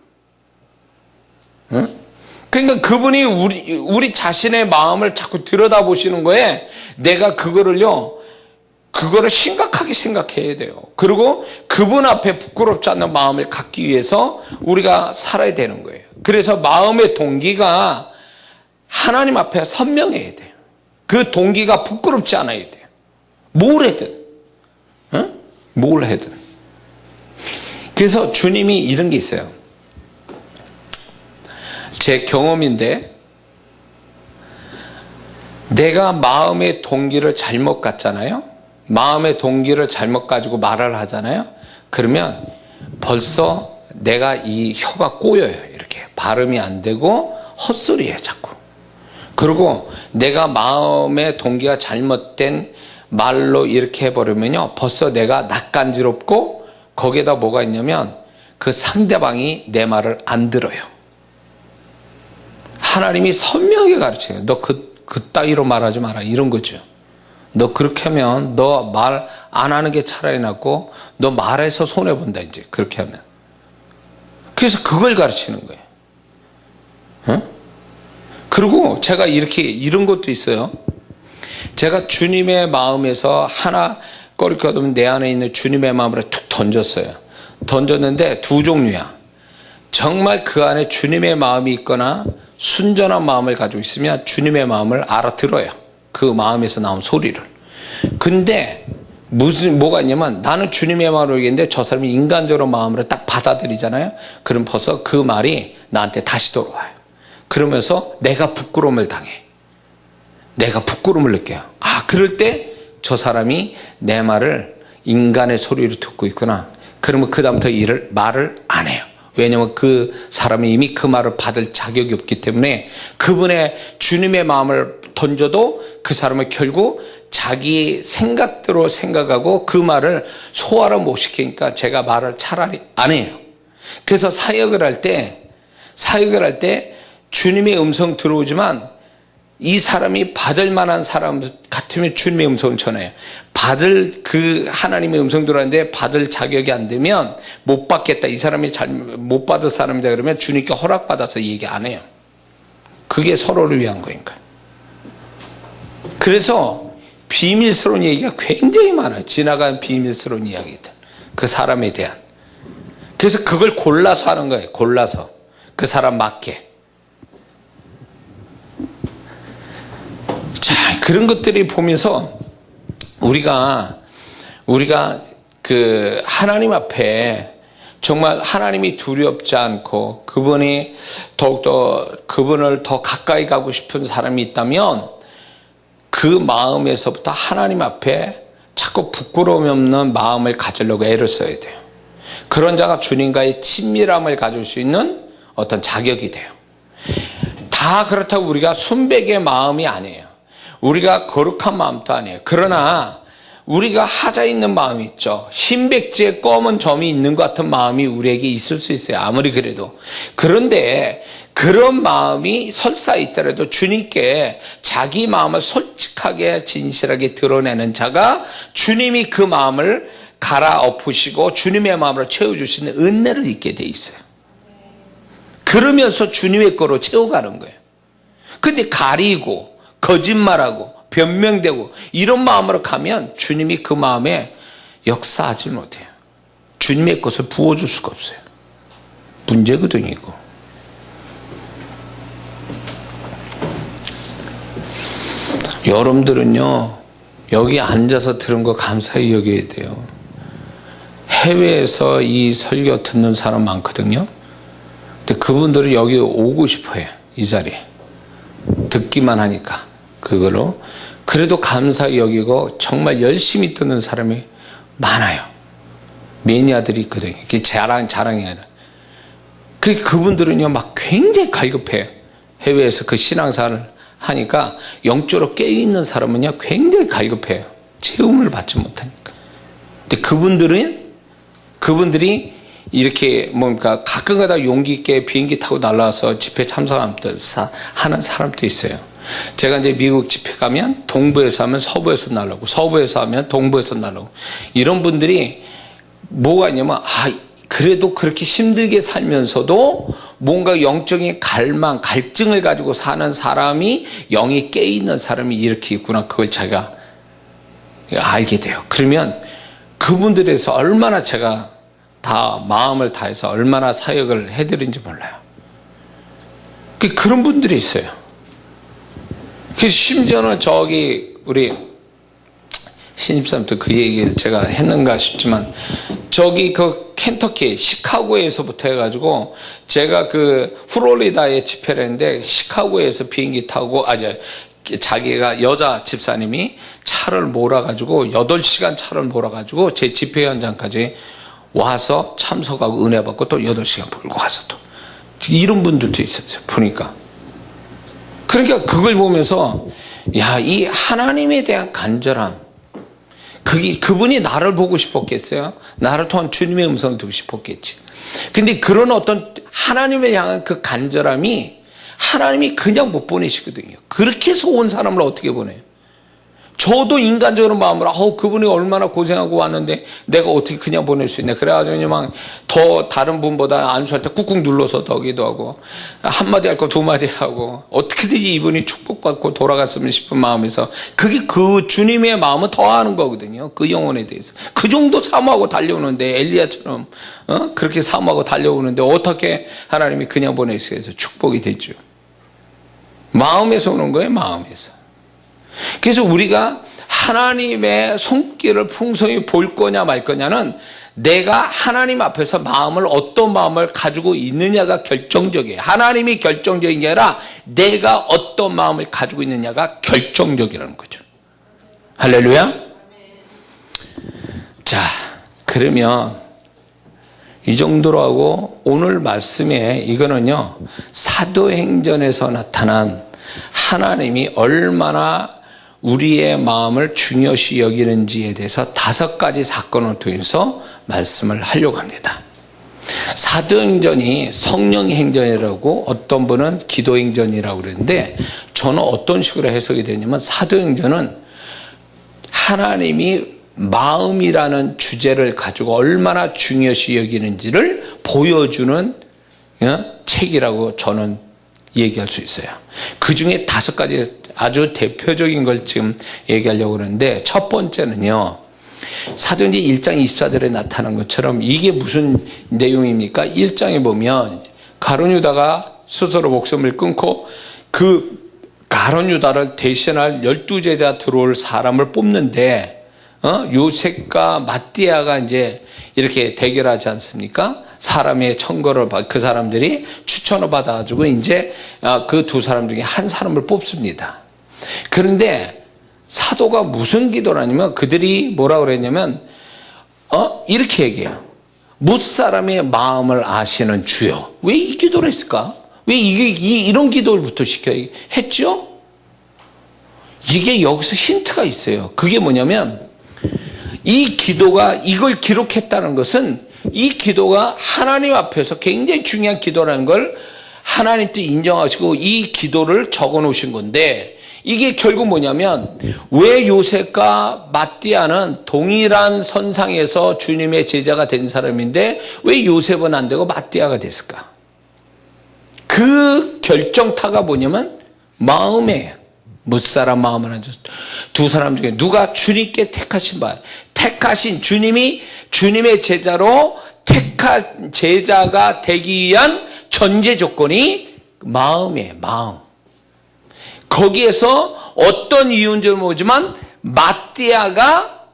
그러니까 그분이 우리 자신의 마음을 자꾸 들여다보시는 거에 내가 그거를 심각하게 생각해야 돼요. 그리고 그분 앞에 부끄럽지 않는 마음을 갖기 위해서 우리가 살아야 되는 거예요. 그래서 마음의 동기가 하나님 앞에 선명해야 돼요. 그 동기가 부끄럽지 않아야 돼요. 뭘 해든. 뭘 해든. 그래서 주님이 이런 게 있어요. 제 경험인데, 내가 마음의 동기를 잘못 갖잖아요. 마음의 동기를 잘못 가지고 말을 하잖아요. 그러면 벌써 내가 이 혀가 꼬여요. 이렇게 발음이 안 되고 헛소리예요, 자꾸. 그리고 내가 마음의 동기가 잘못된 말로 이렇게 해버리면요, 벌써 내가 낯간지럽고 거기에다 뭐가 있냐면 그 상대방이 내 말을 안 들어요. 하나님이 선명하게 가르쳐요. 너 그따위로 말하지 마라, 이런 거죠. 너 그렇게 하면 너 말 안 하는 게 차라리 낫고 너 말해서 손해본다, 이제 그렇게 하면. 그래서 그걸 가르치는 거예요. 그리고 제가 이런 것도 있어요. 제가 주님의 마음에서 하나 꺼리거든 내 안에 있는 주님의 마음을 툭 던졌어요. 던졌는데 두 종류야. 정말 그 안에 주님의 마음이 있거나 순전한 마음을 가지고 있으면 주님의 마음을 알아들어요. 그 마음에서 나온 소리를. 근데 뭐가 있냐면 나는 주님의 마음을 알겠는데 저 사람이 인간적으로 마음으로 딱 받아들이잖아요. 그럼 벌써 그 말이 나한테 다시 돌아와요. 그러면서 내가 부끄러움을 당해. 내가 부끄러움을 느껴요. 그럴 때 저 사람이 내 말을 인간의 소리로 듣고 있구나. 그러면 그 다음부터 말을 안 해요. 왜냐하면 그 사람이 이미 그 말을 받을 자격이 없기 때문에 그분의 주님의 마음을 던져도 그 사람은 결국 자기 생각대로 생각하고 그 말을 소화를 못 시키니까 제가 말을 차라리 안 해요. 그래서 사역을 할 때 주님의 음성 들어오지만 이 사람이 받을 만한 사람 같으면 주님의 음성을 전해요. 받을 그 하나님의 음성 들어왔는데 받을 자격이 안 되면 못 받겠다. 이 사람이 못 받을 사람이다 그러면 주님께 허락받아서 얘기 안 해요. 그게 서로를 위한 거니까. 그래서 비밀스러운 얘기가 굉장히 많아요. 지나간 비밀스러운 이야기들. 그 사람에 대한. 그래서 그걸 골라서 하는 거예요. 골라서. 그 사람 맞게. 자, 그런 것들이 보면서 우리가 그 하나님 앞에 정말 하나님이 두렵지 않고 그분이 더욱더 그분을 더 가까이 가고 싶은 사람이 있다면 그 마음에서부터 하나님 앞에 자꾸 부끄러움이 없는 마음을 가지려고 애를 써야 돼요. 그런 자가 주님과의 친밀함을 가질 수 있는 어떤 자격이 돼요. 다 그렇다고 우리가 순백의 마음이 아니에요. 우리가 거룩한 마음도 아니에요. 그러나 우리가 하자 있는 마음이 있죠. 흰백지에 검은 점이 있는 것 같은 마음이 우리에게 있을 수 있어요. 아무리 그래도. 그런데 그런 마음이 설사 있더라도 주님께 자기 마음을 솔직하게 진실하게 드러내는 자가 주님이 그 마음을 갈아엎으시고 주님의 마음으로 채워주시는 은혜를 입게 돼 있어요. 그러면서 주님의 거로 채워가는 거예요. 근데 가리고 거짓말하고 변명되고 이런 마음으로 가면 주님이 그 마음에 역사하지 못해요. 주님의 것을 부어줄 수가 없어요. 문제거든요, 이거. 여러분들은요, 여기 앉아서 들은 거 감사히 여겨야 돼요. 해외에서 이 설교 듣는 사람 많거든요. 근데 그분들은 여기 오고 싶어요. 이 자리에. 듣기만 하니까. 그걸로. 그래도 감사히 여기고 정말 열심히 듣는 사람이 많아요. 매니아들이 있거든요. 이게 자랑이 아니라. 그분들은요, 막 굉장히 갈급해요. 해외에서 그 신앙생활을 하니까 영적으로 깨어있는 사람은요, 굉장히 갈급해요. 체험을 받지 못하니까. 근데 그분들이 이렇게 뭡니까 가끔가다 용기 있게 비행기 타고 날라와서 집회 참석하는 사람도 있어요. 제가 이제 미국 집회 가면 동부에서 하면 서부에서 날라오고 서부에서 하면 동부에서 날라오고 이런 분들이 뭐가 있냐면 그래도 그렇게 힘들게 살면서도 뭔가 영적인 갈증을 가지고 사는 사람이 영이 깨있는 사람이 이렇게 있구나. 그걸 제가 알게 돼요. 그러면 그분들에서 얼마나 제가 다 마음을 다해서 얼마나 사역을 해드린지 몰라요. 그런 분들이 있어요. 심지어는 저기 우리 신입사님도 그 얘기를 제가 했는가 싶지만 저기 그 켄터키 시카고에서부터 해가지고 제가 그 플로리다에 집회를 했는데 시카고에서 비행기 타고 자기가 여자 집사님이 차를 몰아가지고 8시간 차를 몰아가지고 제 집회 현장까지 와서 참석하고 은혜 받고 또 8시간 몰고 가서 또 이런 분들도 있었어요. 보니까. 그러니까 그걸 보면서 이 하나님에 대한 간절함, 그분이 나를 보고 싶었겠어요? 나를 통한 주님의 음성을 듣고 싶었겠지. 근데 그런 어떤 하나님에 향한 그 간절함이 하나님이 그냥 못 보내시거든요. 그렇게 해서 온 사람을 어떻게 보내요? 저도 인간적으로 마음으로 그분이 얼마나 고생하고 왔는데 내가 어떻게 그냥 보낼 수 있냐. 그래가지고 막 더 다른 분보다 안수할 때 꾹꾹 눌러서 더기도 하고 한마디 할 거 2마디 하고 어떻게든지 이분이 축복받고 돌아갔으면 싶은 마음에서 그게 그 주님의 마음을 더하는 거거든요. 그 영혼에 대해서. 그 정도 사모하고 달려오는데 엘리야처럼 그렇게 사모하고 달려오는데 어떻게 하나님이 그냥 보내시겠어요? 축복이 되죠. 마음에서 오는 거예요. 마음에서. 그래서 우리가 하나님의 손길을 풍성히 볼 거냐 말 거냐는 내가 하나님 앞에서 어떤 마음을 가지고 있느냐가 결정적이에요. 하나님이 결정적인 게 아니라 내가 어떤 마음을 가지고 있느냐가 결정적이라는 거죠. 할렐루야. 자, 그러면 이 정도로 하고 오늘 말씀에 이거는요, 사도행전에서 나타난 하나님이 얼마나 우리의 마음을 중요시 여기는지에 대해서 5가지 사건을 통해서 말씀을 하려고 합니다. 사도행전이 성령행전이라고 어떤 분은 기도행전이라고 그러는데 저는 어떤 식으로 해석이 되냐면 사도행전은 하나님이 마음이라는 주제를 가지고 얼마나 중요시 여기는지를 보여주는 책이라고 저는 얘기할 수 있어요. 그 중에 5가지 아주 대표적인 걸 지금 얘기하려고 그러는데, 첫 번째는요, 사도행전 1장 24절에 나타난 것처럼 이게 무슨 내용입니까? 1장에 보면 가룟 유다가 스스로 목숨을 끊고 그 가룟 유다를 대신할 12제자 들어올 사람을 뽑는데, 요셉과 마띠아가 이제 이렇게 대결하지 않습니까? 사람의 청거를 그 사람들이 추천을 받아가지고 이제 그 두 사람 중에 한 사람을 뽑습니다. 그런데 사도가 무슨 기도를 하냐면, 그들이 뭐라 그랬냐면, 이렇게 얘기해요. 무사람의 마음을 아시는 주여. 왜 이 기도를 했을까? 왜 이런 기도를부터 시켜야 했죠? 이게 여기서 힌트가 있어요. 그게 뭐냐면, 이 기도가, 이걸 기록했다는 것은 이 기도가 하나님 앞에서 굉장히 중요한 기도라는 걸 하나님도 인정하시고 이 기도를 적어 놓으신 건데, 이게 결국 뭐냐면, 왜 요셉과 마띠아는 동일한 선상에서 주님의 제자가 된 사람인데 왜 요셉은 안 되고 마띠아가 됐을까? 그 결정타가 뭐냐면 마음이에요. 무사람 마음을 안 줬어. 두 사람 중에 누가 주님께 택하신 바, 택하신 주님이 주님의 제자로 택한 제자가 되기 위한 전제 조건이 마음이에요. 마음. 거기에서 어떤 이유인지는 모르지만 마띠아가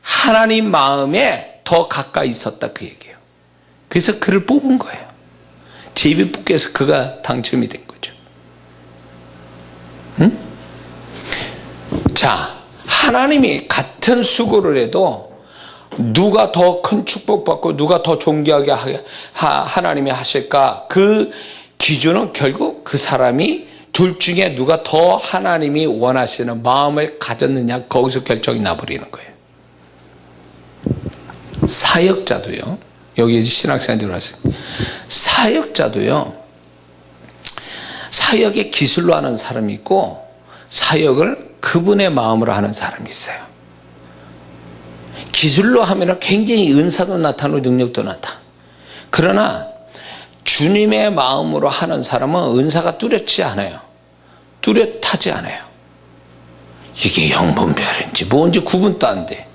하나님 마음에 더 가까이 있었다, 그 얘기예요. 그래서 그를 뽑은 거예요. 제비뽑기에서 그가 당첨이 된 거죠. 응? 자, 하나님이 같은 수고를 해도 누가 더 큰 축복받고 누가 더 존귀하게 하나님이 하실까? 그 기준은 결국 그 사람이 둘 중에 누가 더 하나님이 원하시는 마음을 가졌느냐, 거기서 결정이 나버리는 거예요. 사역자도요, 여기 신학생활 들어왔어요. 사역자도요, 사역의 기술로 하는 사람이 있고 사역을 그분의 마음으로 하는 사람이 있어요. 기술로 하면 굉장히 은사도 나타나고 능력도 나타나. 그러나 주님의 마음으로 하는 사람은 은사가 뚜렷지 않아요. 뚜렷하지 않아요. 이게 영분별인지 뭔지 구분도 안 돼.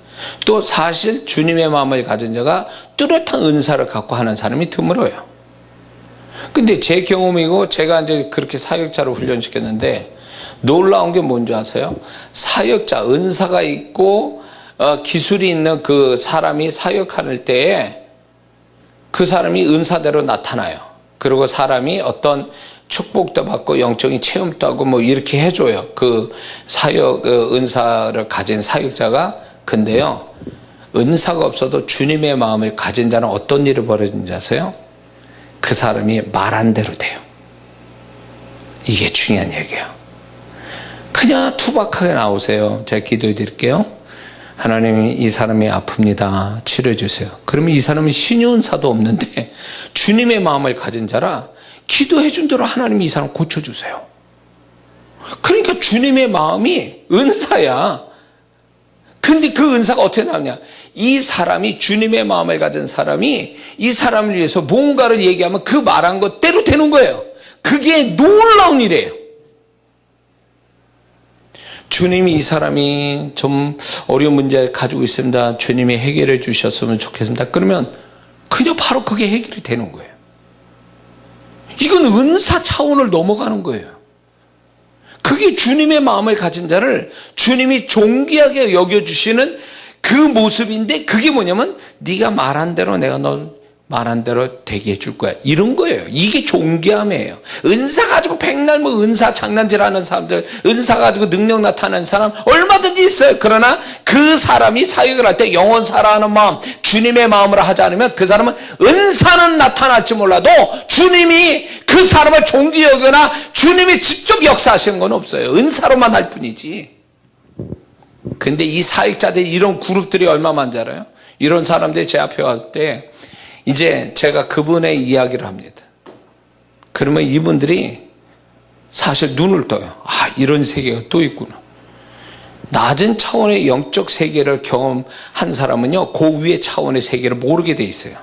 또 사실 주님의 마음을 가진 자가 뚜렷한 은사를 갖고 하는 사람이 드물어요. 근데 제 경험이고 제가 이제 그렇게 사역자로 훈련시켰는데 놀라운 게 뭔지 아세요? 사역자, 은사가 있고 기술이 있는 그 사람이 사역할 때에 그 사람이 은사대로 나타나요. 그리고 사람이 어떤 축복도 받고 영적인 체험도 하고 뭐 이렇게 해줘요. 그 사역, 은사를 가진 사역자가. 근데요, 은사가 없어도 주님의 마음을 가진 자는 어떤 일을 벌어지는지 아세요? 그 사람이 말한 대로 돼요. 이게 중요한 얘기예요. 그냥 투박하게 나오세요. 제가 기도해 드릴게요. 하나님이 이 사람이 아픕니다. 치료해 주세요. 그러면 이 사람은 신의 은사도 없는데 주님의 마음을 가진 자라 기도해 준 대로 하나님이 이 사람 고쳐주세요. 그러니까 주님의 마음이 은사야. 근데 그 은사가 어떻게 나오냐? 이 사람이, 주님의 마음을 가진 사람이 이 사람을 위해서 뭔가를 얘기하면 그 말한 것대로 되는 거예요. 그게 놀라운 일이에요. 주님이 이 사람이 좀 어려운 문제 가지고 있습니다. 주님이 해결해 주셨으면 좋겠습니다. 그러면 그냥 바로 그게 해결이 되는 거예요. 이건 은사 차원을 넘어가는 거예요. 그게 주님의 마음을 가진 자를 주님이 존귀하게 여겨주시는 그 모습인데, 그게 뭐냐면 네가 말한 대로 내가 널 말한 대로 되게 해줄 거야, 이런 거예요. 이게 존귀함이에요. 은사 가지고 백날 뭐 은사 장난질하는 사람들, 은사 가지고 능력 나타내는 사람 얼마든지 있어요. 그러나 그 사람이 사역을 할 때 영원 살아가는 마음, 주님의 마음으로 하지 않으면 그 사람은 은사는 나타날지 몰라도 주님이 그 사람을 존귀 여기거나 주님이 직접 역사하시는 건 없어요. 은사로만 할 뿐이지. 근데 이 사역자들이, 이런 그룹들이 얼마나 많은지 알아요? 이런 사람들이 제 앞에 왔을 때 이제 제가 그분의 이야기를 합니다. 그러면 이분들이 사실 눈을 떠요. 아, 이런 세계가 또 있구나. 낮은 차원의 영적 세계를 경험한 사람은요, 그 위의 차원의 세계를 모르게 돼 있어요.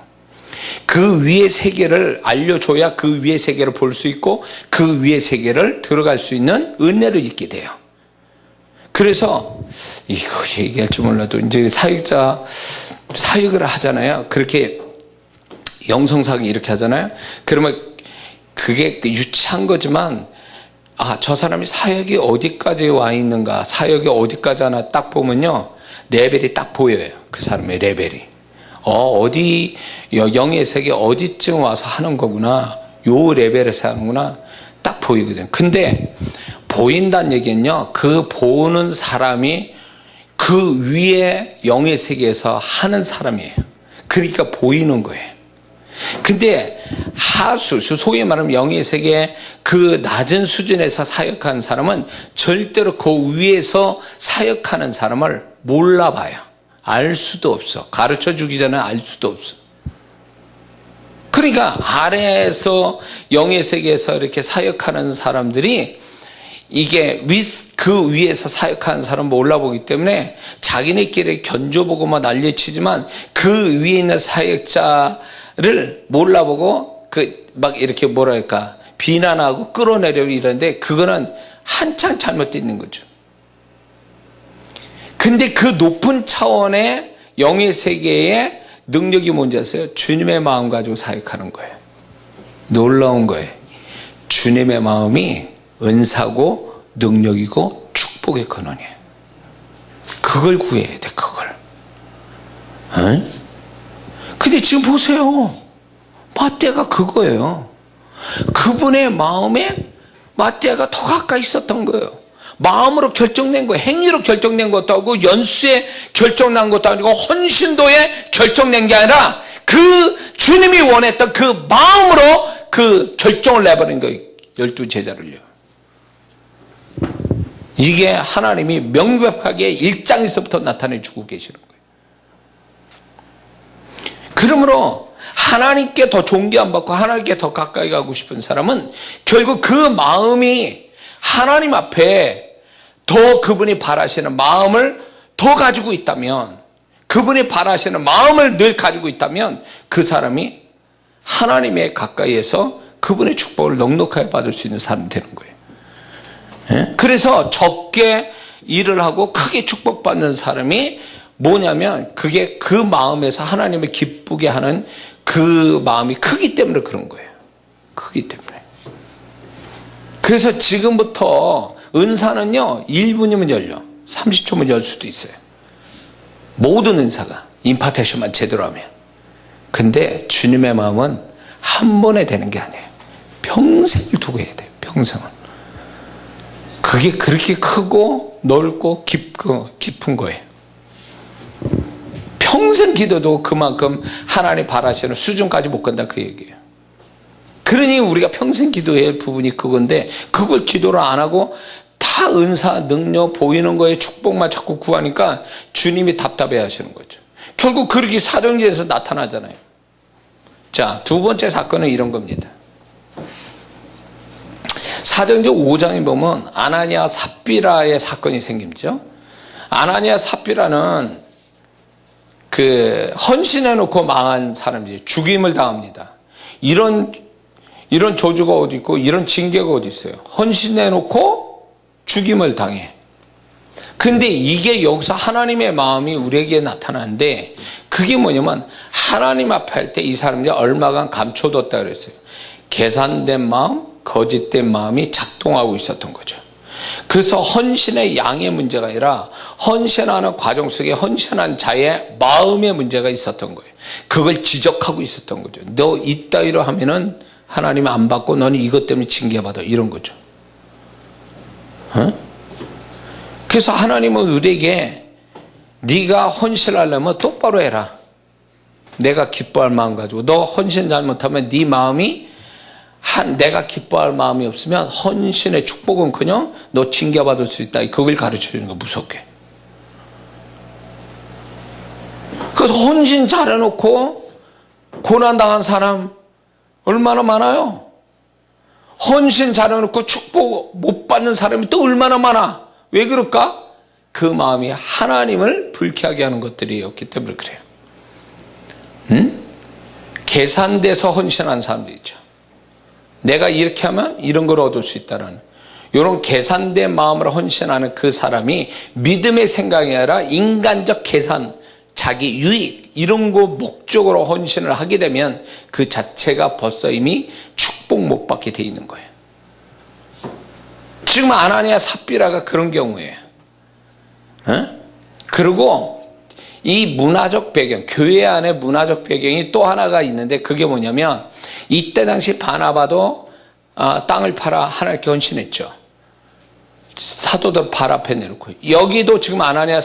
그 위의 세계를 알려줘야 그 위의 세계를 볼 수 있고 그 위의 세계를 들어갈 수 있는 은혜를 잊게 돼요. 그래서 이거 얘기할 줄 몰라도 이제 사역자 사역을 하잖아요. 그렇게 영성사역 이렇게 하잖아요. 그러면 그게 유치한 거지만 저 사람이 사역이 어디까지 와 있는가, 사역이 어디까지 하나 딱 보면요, 레벨이 딱 보여요. 그 사람의 레벨이. 어디 영의 세계 어디쯤 와서 하는 거구나, 요 레벨에서 하는구나 딱 보이거든요. 근데 보인다는 얘기는요, 그 보는 사람이 그 위에 영의 세계에서 하는 사람이에요. 그러니까 보이는 거예요. 근데 하수, 소위 말하면 영의 세계 그 낮은 수준에서 사역하는 사람은 절대로 그 위에서 사역하는 사람을 몰라봐요. 알 수도 없어. 가르쳐 주기 전에 알 수도 없어. 그러니까 아래에서 영의 세계에서 이렇게 사역하는 사람들이 이게 그 위에서 사역하는 사람 몰라보기 때문에 자기네끼리 견줘보고만 난리치지만 그 위에 있는 사역자를 몰라보고 막 이렇게 뭐랄까 비난하고 끌어내려고 이러는데 그거는 한참 잘못되어 있는 거죠. 근데 그 높은 차원의 영의 세계의 능력이 뭔지 아세요? 주님의 마음 가지고 사역하는 거예요. 놀라운 거예요. 주님의 마음이 은사고 능력이고 축복의 근원이에요. 그걸 구해야 돼, 그걸. 근데 지금 보세요. 마태가 그거예요. 그분의 마음에 마태가 더 가까이 있었던 거예요. 마음으로 결정된 거예요. 행위로 결정된 것도 아니고 연수에 결정난 것도 아니고 헌신도에 결정된 게 아니라 그 주님이 원했던 그 마음으로 그 결정을 내버린 거예요. 12 제자를요. 이게 하나님이 명백하게 1장에서부터 나타내 주고 계시는 거예요. 그러므로 하나님께 더 존귀함 받고 하나님께 더 가까이 가고 싶은 사람은 결국 그 마음이 하나님 앞에 더 그분이 바라시는 마음을 더 가지고 있다면, 그분이 바라시는 마음을 늘 가지고 있다면 그 사람이 하나님의 가까이에서 그분의 축복을 넉넉하게 받을 수 있는 사람이 되는 거예요. 그래서 적게 일을 하고 크게 축복받는 사람이 뭐냐면 그게 그 마음에서 하나님을 기쁘게 하는 그 마음이 크기 때문에 그런 거예요. 크기 때문에. 그래서 지금부터 은사는요 1분이면 열려, 30초면 열 수도 있어요. 모든 은사가 임파테이션만 제대로 하면. 근데 주님의 마음은 한 번에 되는 게 아니에요. 평생을 두고 해야 돼요. 평생을. 그게 그렇게 크고 넓고 깊은 거예요. 평생 기도도 그만큼 하나님 바라시는 수준까지 못 간다 그 얘기예요. 그러니 우리가 평생 기도해야 할 부분이 그건데 그걸 기도를 안 하고 다 은사, 능력, 보이는 거에 축복만 자꾸 구하니까 주님이 답답해 하시는 거죠. 결국 그렇게 사도행전에서 나타나잖아요. 자, 두 번째 사건은 이런 겁니다. 사도행전 5장에 보면 아나니아 삽비라의 사건이 생기죠. 아나니아 삽비라는 그 헌신해놓고 망한 사람들이 죽임을 당합니다. 이런 저주가 어디 있고 이런 징계가 어디 있어요. 헌신해놓고 죽임을 당해. 근데 이게 여기서 하나님의 마음이 우리에게 나타나는데 그게 뭐냐면 하나님 앞에 할 때 이 사람들이 얼마간 감춰뒀다 그랬어요. 계산된 마음, 거짓된 마음이 작동하고 있었던 거죠. 그래서 헌신의 양의 문제가 아니라 헌신하는 과정 속에 헌신한 자의 마음의 문제가 있었던 거예요. 그걸 지적하고 있었던 거죠. 너 이따위로 하면은 하나님 안 받고 너는 이것 때문에 징계받아, 이런 거죠. 그래서 하나님은 우리에게 네가 헌신하려면 똑바로 해라. 내가 기뻐할 마음 가지고. 너 헌신 잘못하면 네 마음이 내가 기뻐할 마음이 없으면 헌신의 축복은 그냥 너 징계받을 수 있다. 그걸 가르쳐 주는 거 무섭게. 그래서 헌신 잘해놓고 고난당한 사람 얼마나 많아요. 헌신 잘해놓고 축복 못 받는 사람이 또 얼마나 많아. 왜 그럴까? 그 마음이 하나님을 불쾌하게 하는 것들이었기 때문에 그래요. 계산돼서 헌신한 사람도 있죠. 내가 이렇게 하면 이런 걸 얻을 수 있다는 이런 계산된 마음으로 헌신하는 그 사람이 믿음의 생각이 아니라 인간적 계산, 자기 유익 이런 거 목적으로 헌신을 하게 되면 그 자체가 벌써 이미 축복 못 받게 돼 있는 거예요. 지금 아나니아 삽비라가 그런 경우예요. 그리고 이 문화적 배경, 교회 안에 문화적 배경이 또 하나가 있는데 그게 뭐냐면 이때 당시 바나바도 땅을 팔아 하나님께 헌신했죠. 사도들 발 앞에 내놓고 여기도 지금 아나니아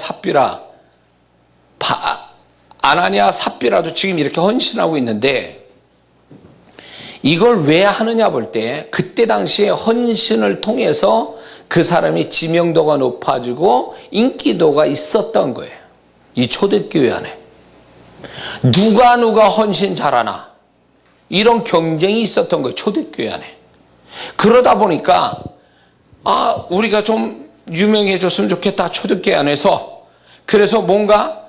삽비라도 지금 이렇게 헌신하고 있는데 이걸 왜 하느냐 볼 때 그때 당시에 헌신을 통해서 그 사람이 지명도가 높아지고 인기도가 있었던 거예요. 이 초대교회 안에 누가 헌신 잘하나 이런 경쟁이 있었던 거예요. 초대교회 안에. 그러다 보니까 우리가 좀 유명해졌으면 좋겠다. 초대교회 안에서. 그래서 뭔가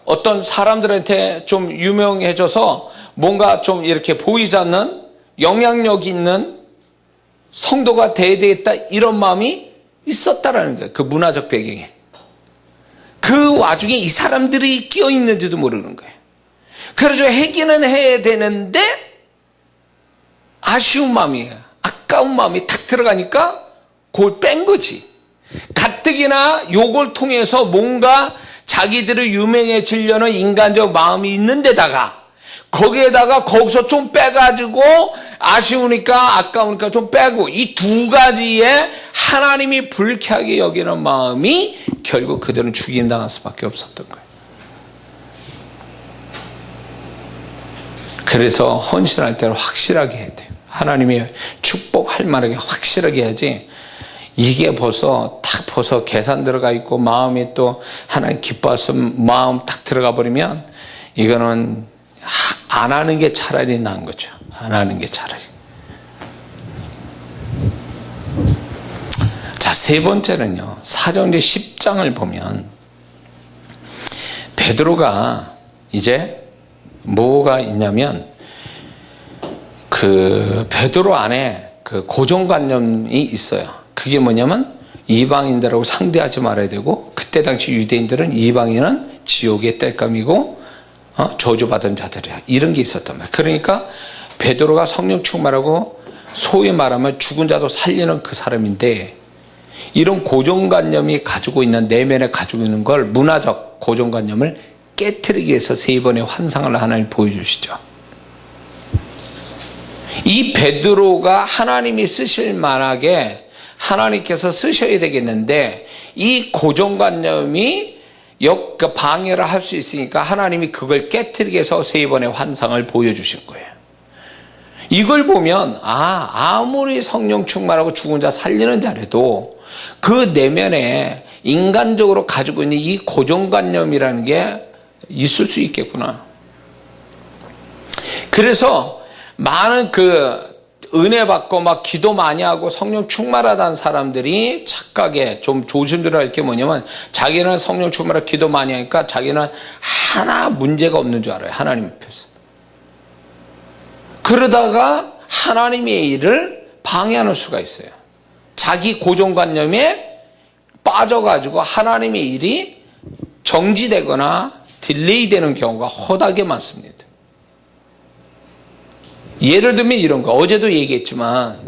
어떤 사람들한테 좀 유명해져서 뭔가 좀 이렇게 보이지 않는 영향력 있는 성도가 돼야 되겠다 이런 마음이 있었다라는 거예요. 그 문화적 배경에. 그 와중에 이 사람들이 끼어 있는지도 모르는 거예요. 그래서 해기는 해야 되는데 아쉬운 마음이에요. 아까운 마음이 탁 들어가니까 그걸 뺀 거지. 가뜩이나 요걸 통해서 뭔가 자기들을 유명해지려는 인간적 마음이 있는데다가 거기에다가 거기서 좀 빼가지고 아쉬우니까 아까우니까 좀 빼고 이 두 가지에 하나님이 불쾌하게 여기는 마음이 결국 그들은 죽임당할 수밖에 없었던 거예요. 그래서 헌신할 때는 확실하게 해야 돼요. 하나님이 축복할 만하게 확실하게 해야지 이게 벌써 계산 들어가 있고 마음이 또 하나님 기뻐서 마음 탁 들어가 버리면 이거는 안 하는 게 차라리 나은 거죠. 안 하는 게 차라리. 자, 세 번째는요. 사도행전 10장을 보면 베드로가 이제 뭐가 있냐면 그 베드로 안에 그 고정관념이 있어요. 그게 뭐냐면 이방인들하고 상대하지 말아야 되고 그때 당시 유대인들은 이방인은 지옥의 땔감이고 저주받은 자들이야. 이런 게 있었단 말이야. 그러니까 베드로가 성령 충만하고 소위 말하면 죽은 자도 살리는 그 사람인데 이런 고정관념이 가지고 있는 내면에 가지고 있는 걸 문화적 고정관념을 깨트리기 위해서 세 번의 환상을 하나님 보여주시죠. 이 베드로가 하나님이 쓰실 만하게 하나님께서 쓰셔야 되겠는데 이 고정관념이 방해를 할 수 있으니까 하나님이 그걸 깨트리기 위해서 세 번의 환상을 보여주신 거예요. 이걸 보면 아무리 성령 충만하고 죽은 자 살리는 자라도 그 내면에 인간적으로 가지고 있는 이 고정관념이라는 게 있을 수 있겠구나. 그래서 많은 은혜 받고 막 기도 많이 하고 성령 충만하다는 사람들이 착각에 좀 조심들어야 할 게 뭐냐면 자기는 성령 충만하고 기도 많이 하니까 자기는 하나 문제가 없는 줄 알아요. 하나님 앞에서. 그러다가 하나님의 일을 방해하는 수가 있어요. 자기 고정관념에 빠져가지고 하나님의 일이 정지되거나 딜레이 되는 경우가 허다하게 많습니다. 예를 들면 이런 거 어제도 얘기했지만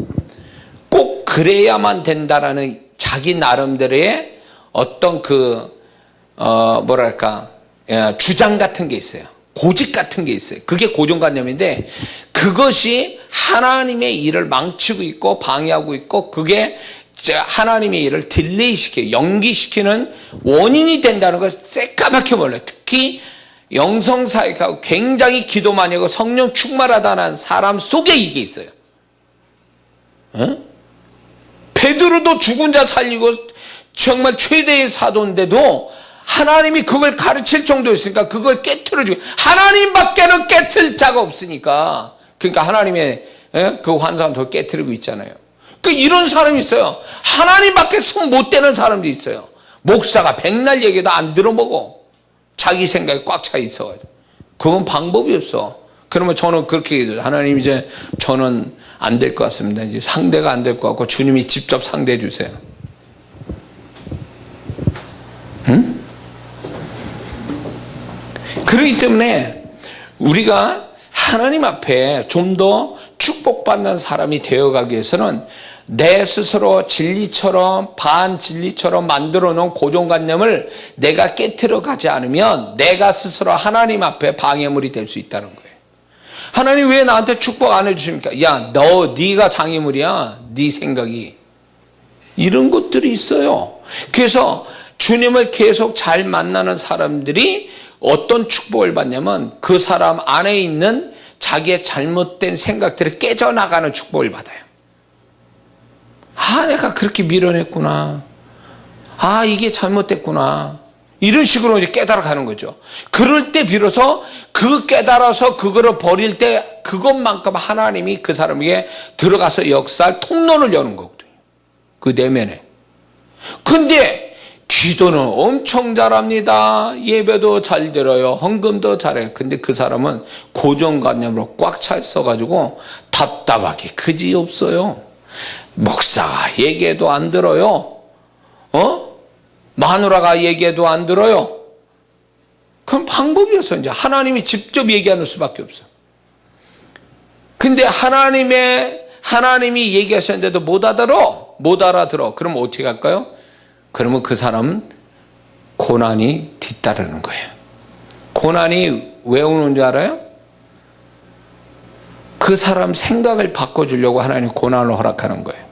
꼭 그래야만 된다라는 자기 나름대로의 어떤 주장 같은 게 있어요. 고집 같은 게 있어요. 그게 고정관념인데 그것이 하나님의 일을 망치고 있고 방해하고 있고 그게 하나님의 일을 딜레이시키고 연기시키는 원인이 된다는 걸 새까맣게 몰라요. 특히 영성사역하고 굉장히 기도 많이 하고 성령 충만하다는 사람 속에 이게 있어요. 베드로도 죽은 자 살리고 정말 최대의 사도인데도 하나님이 그걸 가르칠 정도였으니까 그걸 깨트려주고 하나님밖에는 깨트릴 자가 없으니까 그러니까 하나님의 그 환상을 더 깨트리고 있잖아요. 그러니까 이런 사람이 있어요. 하나님밖에 손 못 대는 사람도 있어요. 목사가 백날 얘기도 안 들어보고 자기 생각이 꽉 차 있어가지고 그건 방법이 없어. 그러면 저는 그렇게 얘기해요. 하나님 이제 저는 안 될 것 같습니다. 이제 상대가 안 될 것 같고 주님이 직접 상대해 주세요. 응? 그렇기 때문에 우리가 하나님 앞에 좀 더 축복받는 사람이 되어가기 위해서는 내 스스로 진리처럼 반진리처럼 만들어 놓은 고정관념을 내가 깨트려 가지 않으면 내가 스스로 하나님 앞에 방해물이 될 수 있다는 거예요. 하나님 왜 나한테 축복 안 해주십니까? 야, 네가 장애물이야. 네 생각이. 이런 것들이 있어요. 그래서 주님을 계속 잘 만나는 사람들이 어떤 축복을 받냐면 그 사람 안에 있는 자기의 잘못된 생각들이 깨져나가는 축복을 받아요. 아, 내가 그렇게 밀어냈구나. 아, 이게 잘못됐구나. 이런 식으로 이제 깨달아가는 거죠. 그럴 때 비로소 그 깨달아서 그거를 버릴 때 그것만큼 하나님이 그 사람에게 들어가서 역사할 통로를 여는 거거든요. 그 내면에. 근데 기도는 엄청 잘합니다. 예배도 잘 들어요. 헌금도 잘해요. 근데 그 사람은 고정관념으로 꽉 차 있어가지고 답답하게 그지없어요. 목사가 얘기해도 안 들어요. 마누라가 얘기해도 안 들어요. 그럼 방법이 없어요. 이제 하나님이 직접 얘기하는 수밖에 없어요. 근데 하나님이 얘기하셨는데도 못 알아들어. 그럼 어떻게 할까요? 그러면 그 사람은 고난이 뒤따르는 거예요. 고난이 왜 오는 줄 알아요? 그 사람 생각을 바꿔주려고 하나님 고난을 허락하는 거예요.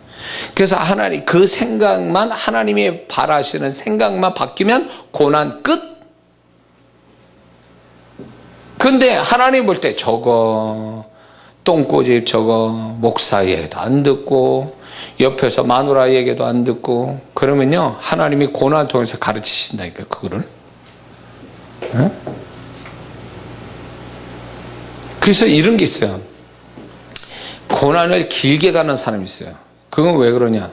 그래서 하나님 그 생각만 하나님이 바라시는 생각만 바뀌면 고난 끝. 근데 하나님 볼 때 저거 똥꼬집 저거 목사 얘기도 안 듣고 옆에서 마누라 얘기도 안 듣고 그러면요 하나님이 고난을 통해서 가르치신다니까요. 그거를. 네? 그래서 이런 게 있어요. 고난을 길게 가는 사람이 있어요. 그건 왜 그러냐?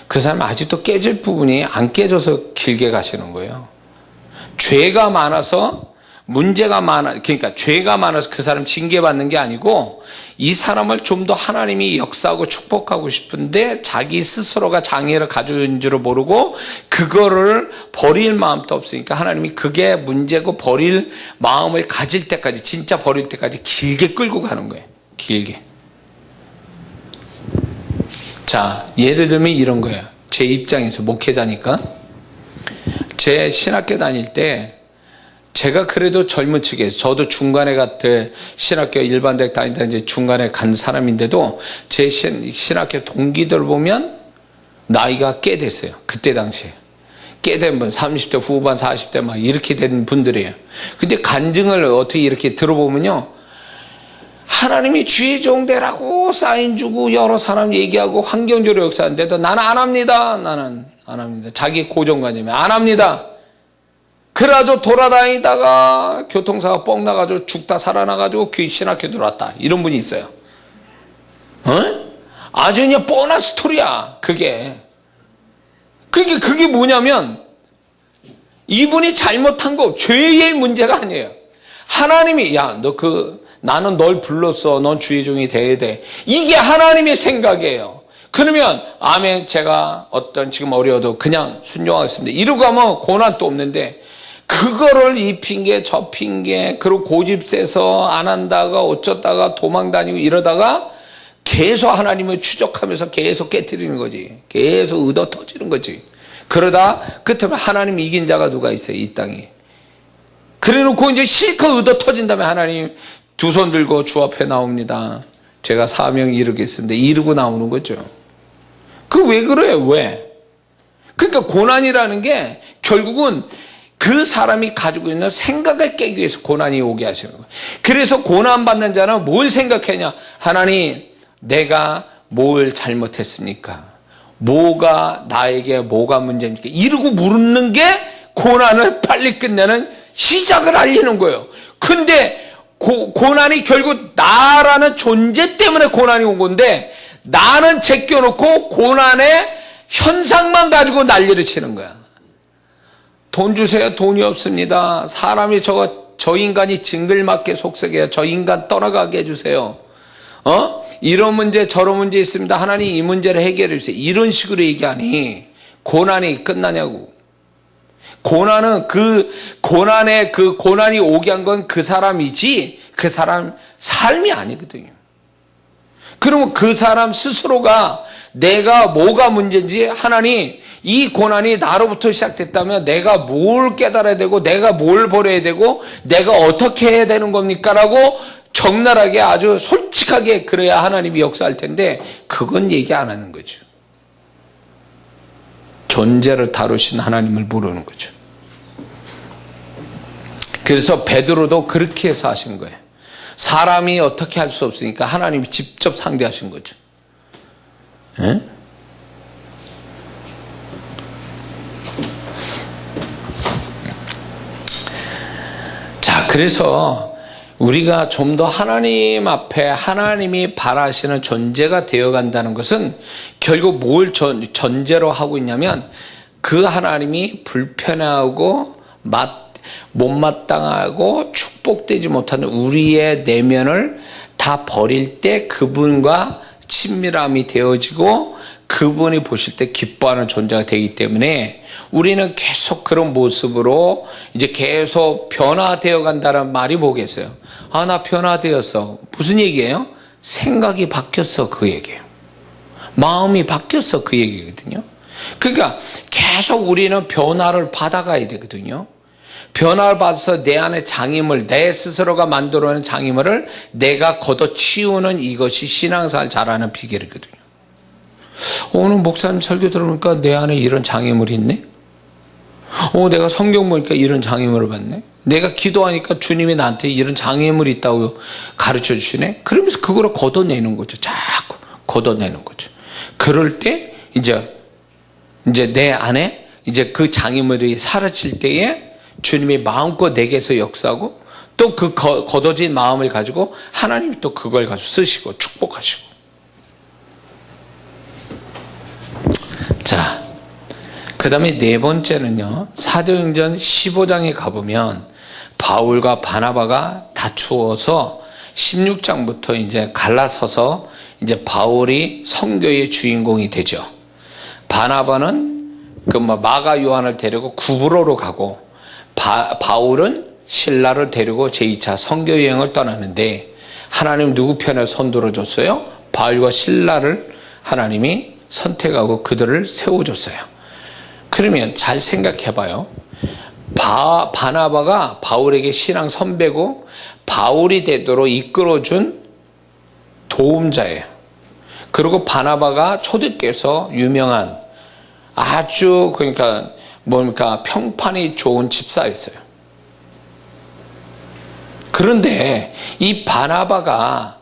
그 사람은 아직도 깨질 부분이 안 깨져서 길게 가시는 거예요. 죄가 많아서 그러니까 죄가 많아서 그 사람 징계받는 게 아니고 이 사람을 좀 더 하나님이 역사하고 축복하고 싶은데 자기 스스로가 장애를 가지고 있는 줄 모르고 그거를 버릴 마음도 없으니까 하나님이 그게 문제고 버릴 마음을 가질 때까지 진짜 버릴 때까지 길게 끌고 가는 거예요. 길게. 자, 예를 들면 이런 거예요. 제 입장에서 목회자니까 제 신학교 다닐 때 제가 그래도 젊은 층에서 저도 중간에 신학교 일반대학 다니다 이제 중간에 간 사람인데도 제 신학교 동기들 보면 나이가 꽤 됐어요. 그때 당시에. 꽤 된 분, 30대 후반, 40대 막 이렇게 된 분들이에요. 근데 간증을 어떻게 이렇게 들어보면요. 하나님이 주의 종대라고 사인 주고 여러 사람 얘기하고 환경적으로 역사하는데도 나는 안 합니다. 나는 안 합니다. 자기 고정관념이 안 합니다. 그래가지고 돌아다니다가 교통사고 뻥 나가지고 죽다 살아나가지고 신학교 들어왔다. 이런 분이 있어요. 아주 그냥 뻔한 스토리야. 그게 뭐냐면 이분이 잘못한 거 죄의 문제가 아니에요. 하나님이 나는 널 불렀어. 넌 주의 종이 돼야 돼. 이게 하나님의 생각이에요. 그러면 아멘 제가 지금 어려워도 그냥 순종하겠습니다. 이러고 하면 고난도 없는데 그거를 이 핑계 저 핑계 그리고 고집 세서 안 한다가 어쩌다가 도망다니고 이러다가 계속 하나님을 추적하면서 계속 깨트리는 거지. 계속 얻어 터지는 거지. 그러다 끝에 하나님 이긴 자가 누가 있어요? 이 땅에. 그래 놓고 이제 실컷 얻어 터진 다음에 하나님 두 손 들고 주 앞에 나옵니다. 제가 사명 이루겠습니다. 이루고 나오는 거죠. 그 왜 그래요? 왜? 그러니까 고난이라는 게 결국은 그 사람이 가지고 있는 생각을 깨기 위해서 고난이 오게 하시는 거예요. 그래서 고난받는 자는 뭘 생각하냐? 하나님, 내가 뭘 잘못했습니까? 나에게 뭐가 문제입니까? 이러고 물는 게 고난을 빨리 끝내는 시작을 알리는 거예요. 근데 고난이 결국 나라는 존재 때문에 고난이 온 건데 나는 제껴놓고 고난의 현상만 가지고 난리를 치는 거야. 돈 주세요. 돈이 없습니다. 사람이 저거 저 인간이 징글맞게 속썩여요. 저 인간 떠나가게 해주세요. 이런 문제 저런 문제 있습니다. 하나님 이 문제를 해결해 주세요. 이런 식으로 얘기하니 고난이 끝나냐고. 고난은 고난이 오게 한 건 그 사람이지 그 사람 삶이 아니거든요. 그러면 그 사람 스스로가 내가 뭐가 문제인지, 하나님 이 고난이 나로부터 시작됐다면 내가 뭘 깨달아야 되고 내가 뭘 버려야 되고 내가 어떻게 해야 되는 겁니까? 라고 적나라하게 아주 솔직하게 그래야 하나님이 역사할 텐데 그건 얘기 안 하는 거죠. 존재를 다루신 하나님을 모르는 거죠. 그래서 베드로도 그렇게 해서 하신 거예요. 사람이 어떻게 할 수 없으니까 하나님이 직접 상대하신 거죠. 에? 자, 그래서 우리가 좀 더 하나님 앞에 하나님이 바라시는 존재가 되어간다는 것은 결국 뭘 전제로 하고 있냐면 그 하나님이 불편하고 못마땅하고 축복되지 못하는 우리의 내면을 다 버릴 때 그분과 친밀함이 되어지고 그분이 보실 때 기뻐하는 존재가 되기 때문에 우리는 계속 그런 모습으로 이제 계속 변화되어 간다는 말이 뭐겠어요? 아, 나 변화되었어. 무슨 얘기예요? 생각이 바뀌었어. 그 얘기예요. 마음이 바뀌었어. 그 얘기거든요. 그러니까 계속 우리는 변화를 받아가야 되거든요. 변화를 받아서 내 안에 장애물, 내 스스로가 만들어낸 장애물을 내가 걷어치우는 이것이 신앙생활 잘하는 비결이거든요. 오늘 목사님 설교 들어보니까 내 안에 이런 장애물이 있네? 내가 성경 보니까 이런 장애물을 봤네? 내가 기도하니까 주님이 나한테 이런 장애물이 있다고 가르쳐 주시네? 그러면서 그거를 걷어내는 거죠. 자꾸 걷어내는 거죠. 그럴 때 이제 내 안에 이제 그 장애물이 사라질 때에 주님이 마음껏 내게서 역사하고 또 그 걷어진 마음을 가지고 하나님이 또 그걸 가지고 쓰시고 축복하시고. 자, 그 다음에 네 번째는요, 사도행전 15장에 가보면 바울과 바나바가 다투어서 16장부터 이제 갈라서서 이제 바울이 선교의 주인공이 되죠. 바나바는 마가 요한을 데리고 구브로로 가고 바울은 신라를 데리고 제2차 선교 여행을 떠나는데 하나님 누구 편에 손 들어줬어요? 바울과 신라를 하나님이 선택하고 그들을 세워줬어요. 그러면 잘 생각해봐요. 바나바가 바울에게 신앙 선배고 바울이 되도록 이끌어준 도움자예요. 그리고 바나바가 초대교회에서 유명한 아주 그러니까 평판이 좋은 집사였어요. 그런데 이 바나바가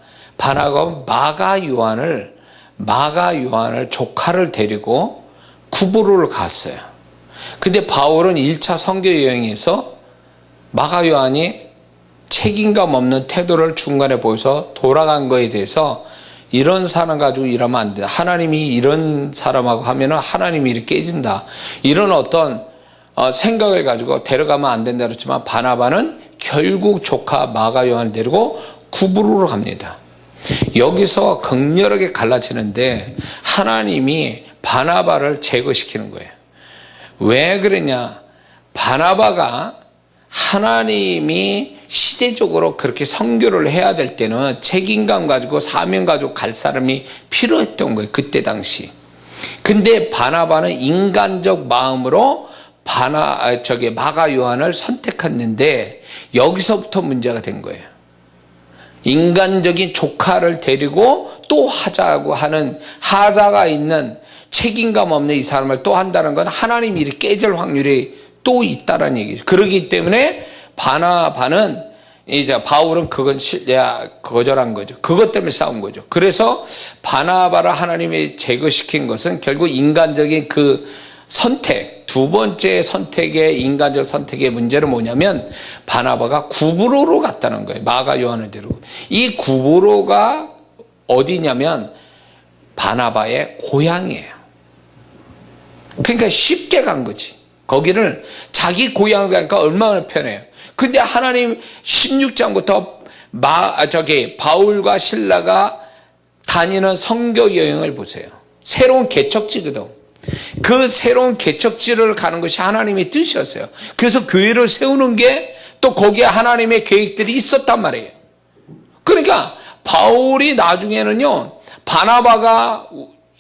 마가 요한을 조카를 데리고 구브로를 갔어요. 근데 바울은 1차 선교 여행에서 마가 요한이 책임감 없는 태도를 중간에 보여서 돌아간 거에 대해서 이런 사람 가지고 일하면 안 돼. 하나님이 이런 사람하고 하면은 하나님이 이렇게 깨진다. 이런 어떤 생각을 가지고 데려가면 안 된다 그랬지만 바나바는 결국 조카 마가 요한을 데리고 구브로로 갑니다. 여기서 극렬하게 갈라지는데 하나님이 바나바를 제거시키는 거예요. 왜 그러냐? 바나바가 하나님이 시대적으로 그렇게 선교를 해야 될 때는 책임감 가지고 사명 가지고 갈 사람이 필요했던 거예요. 그때 당시. 근데 바나바는 인간적 마음으로 마가 요한을 선택했는데 여기서부터 문제가 된 거예요. 인간적인 조카를 데리고 또 하자고 하는 하자가 있는 책임감 없는 이 사람을 또 한다는 건 하나님이 이렇게 깨질 확률이 또 있다는 얘기죠. 그러기 때문에 바울은 그건 거절한 거죠. 그것 때문에 싸운 거죠. 그래서 바나바를 하나님이 제거시킨 것은 결국 인간적인 그 선택, 두 번째 선택의 인간적 선택의 문제는 뭐냐면 바나바가 구브로로 갔다는 거예요. 마가 요한을 데리고. 이 구브로가 어디냐면 바나바의 고향이에요. 그러니까 쉽게 간 거지. 거기를 자기 고향을 가니까 얼마나 편해요. 근데 하나님 16장부터 바울과 실라가 다니는 선교 여행을 보세요. 새로운 개척지거든. 그 새로운 개척지를 가는 것이 하나님의 뜻이었어요. 그래서 교회를 세우는 게 또 거기에 하나님의 계획들이 있었단 말이에요. 그러니까 바울이 나중에는요, 바나바가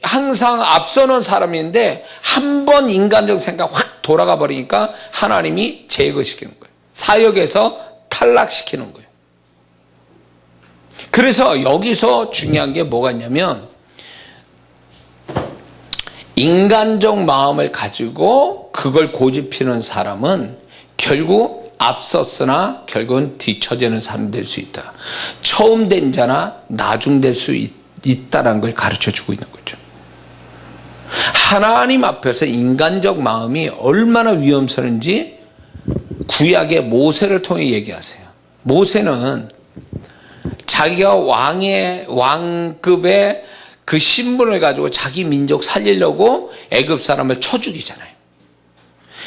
항상 앞서는 사람인데 한 번 인간적 생각 확 돌아가 버리니까 하나님이 제거시키는 거예요. 사역에서 탈락시키는 거예요. 그래서 여기서 중요한 게 뭐가 있냐면, 인간적 마음을 가지고 그걸 고집피는 사람은 결국 앞섰으나 결국은 뒤처지는 사람 될 수 있다. 처음 된 자나 나중 될 수 있다는 걸 가르쳐주고 있는 거죠. 하나님 앞에서 인간적 마음이 얼마나 위험스러운지 구약의 모세를 통해 얘기하세요. 모세는 자기가 왕급의 그 신분을 가지고 자기 민족 살리려고 애굽 사람을 쳐 죽이잖아요.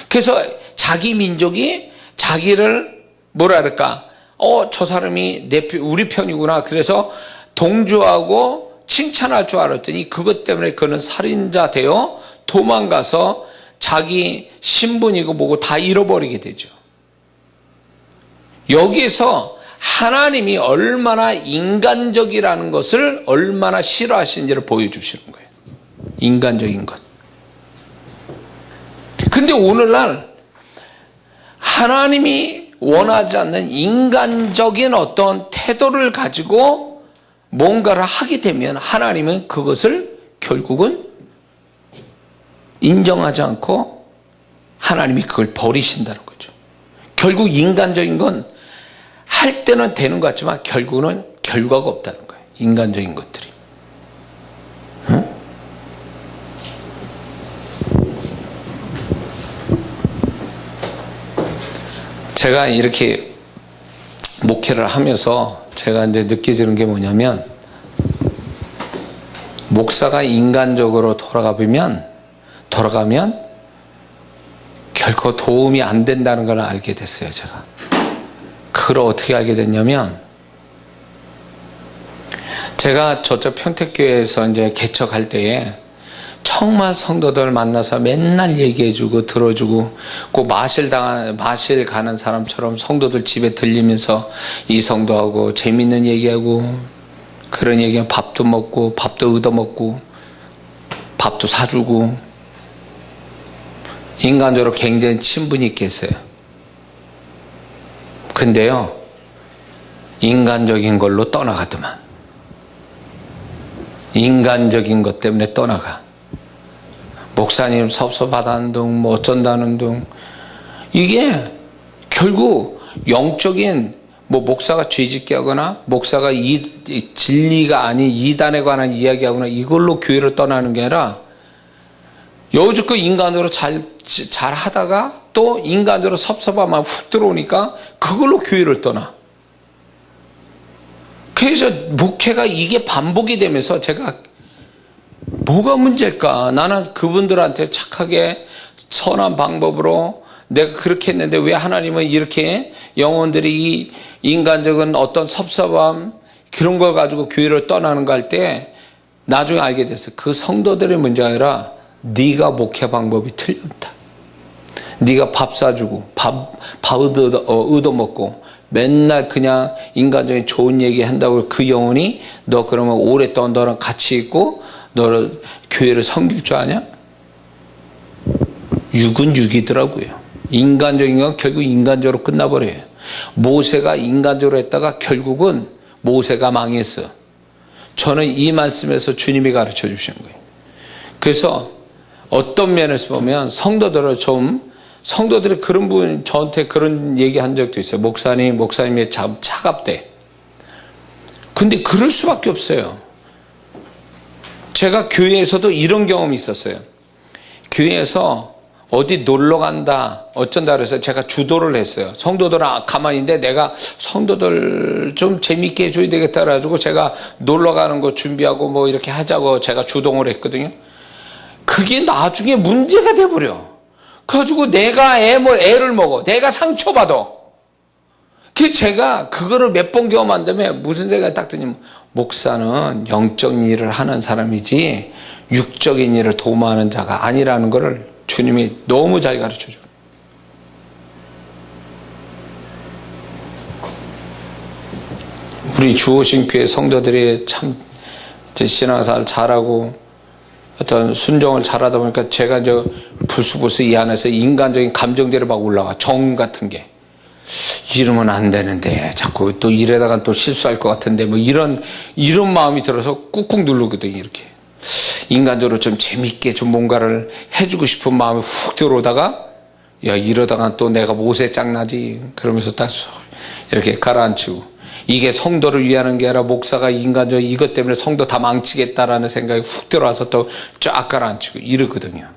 그래서 자기 민족이 자기를 뭐라 그럴까? 저 사람이 우리 편이구나. 그래서 동조하고 칭찬할 줄 알았더니 그것 때문에 그는 살인자 되어 도망가서 자기 신분이고 뭐고 다 잃어버리게 되죠. 여기에서 하나님이 얼마나 인간적이라는 것을 얼마나 싫어하시는지를 보여주시는 거예요. 인간적인 것. 근데 오늘날 하나님이 원하지 않는 인간적인 어떤 태도를 가지고 뭔가를 하게 되면 하나님은 그것을 결국은 인정하지 않고 하나님이 그걸 버리신다는 거죠. 결국 인간적인 건 할 때는 되는 것 같지만 결국은 결과가 없다는 거예요. 인간적인 것들이. 응? 제가 이렇게 목회를 하면서 제가 이제 느껴지는 게 뭐냐면, 목사가 인간적으로 돌아가면 결코 도움이 안 된다는 걸 알게 됐어요, 제가. 그걸 어떻게 알게 됐냐면, 제가 저쪽 평택교회에서 이제 개척할 때에 정말 성도들 만나서 맨날 얘기해주고 들어주고, 꼭 마실 가는 사람처럼 성도들 집에 들리면서 이 성도하고 재밌는 얘기하고, 그런 얘기하면 밥도 먹고 밥도 얻어먹고 밥도 사주고, 인간적으로 굉장히 친분이 있겠어요. 근데요, 인간적인 걸로 떠나가더만. 인간적인 것 때문에 떠나가. 목사님 섭섭하다는 둥, 뭐 어쩐다는 둥. 이게 결국 영적인, 뭐 목사가 죄짓게 하거나 목사가 진리가 아닌 이단에 관한 이야기하거나 이걸로 교회를 떠나는 게 아니라, 여지껏 인간으로 잘 하다가 또 인간으로 섭섭하면 훅 들어오니까 그걸로 교회를 떠나. 그래서 목회가 이게 반복이 되면서 제가 뭐가 문제일까? 나는 그분들한테 착하게 선한 방법으로 내가 그렇게 했는데 왜 하나님은 이렇게 영혼들이 이 인간적인 어떤 섭섭함 그런 걸 가지고 교회를 떠나는가 할 때 나중에 알게 됐어요. 그 성도들의 문제가 아니라 네가 목회 방법이 틀렸다. 네가 밥 사주고 밥 얻어먹고 맨날 그냥 인간적인 좋은 얘기 한다고 그 영혼이 너 그러면 오랫동안 너랑 같이 있고 너를 교회를 섬길 줄 아냐? 육은 육이더라고요. 인간적인 건 결국 인간적으로 끝나버려요. 모세가 인간적으로 했다가 결국은 모세가 망했어. 저는 이 말씀에서 주님이 가르쳐 주신 거예요. 그래서 어떤 면에서 보면 성도들이 그런 분 저한테 그런 얘기 한 적도 있어요. 목사님이 참 차갑대. 근데 그럴 수밖에 없어요. 제가 교회에서도 이런 경험이 있었어요. 교회에서 어디 놀러 간다 어쩐다 그래서 제가 주도를 했어요. 성도들은 가만히 있는데 내가 성도들 좀 재밌게 해줘야 되겠다 그래가지고 제가 놀러 가는 거 준비하고 뭐 이렇게 하자고 제가 주동을 했거든요. 그게 나중에 문제가 돼버려. 그래가지고 내가 애를 먹어. 내가 상처받아. 그 제가 그거를 몇 번 경험한 다음에 무슨 생각이 딱 드냐면, 목사는 영적인 일을 하는 사람이지 육적인 일을 도모하는 자가 아니라는 것을 주님이 너무 잘 가르쳐 주고. 우리 주오신 교회 성도들이 참 신앙생활 잘하고 어떤 순종을 잘하다 보니까 제가 부스부스 이 안에서 인간적인 감정들이 막 올라와. 정 같은 게. 이러면 안 되는데 자꾸 또 이래다가 또 실수할 것 같은데 뭐 이런 마음이 들어서 꾹꾹 누르거든요. 이렇게 인간적으로 좀 재밌게 좀 뭔가를 해주고 싶은 마음이 훅 들어오다가, 야 이러다가 또 내가 못에 짱나지 그러면서 딱 이렇게 가라앉히고, 이게 성도를 위하는 게 아니라 목사가 인간적 이것 때문에 성도 다 망치겠다라는 생각이 훅 들어와서 또 쫙 가라앉히고 이러거든요.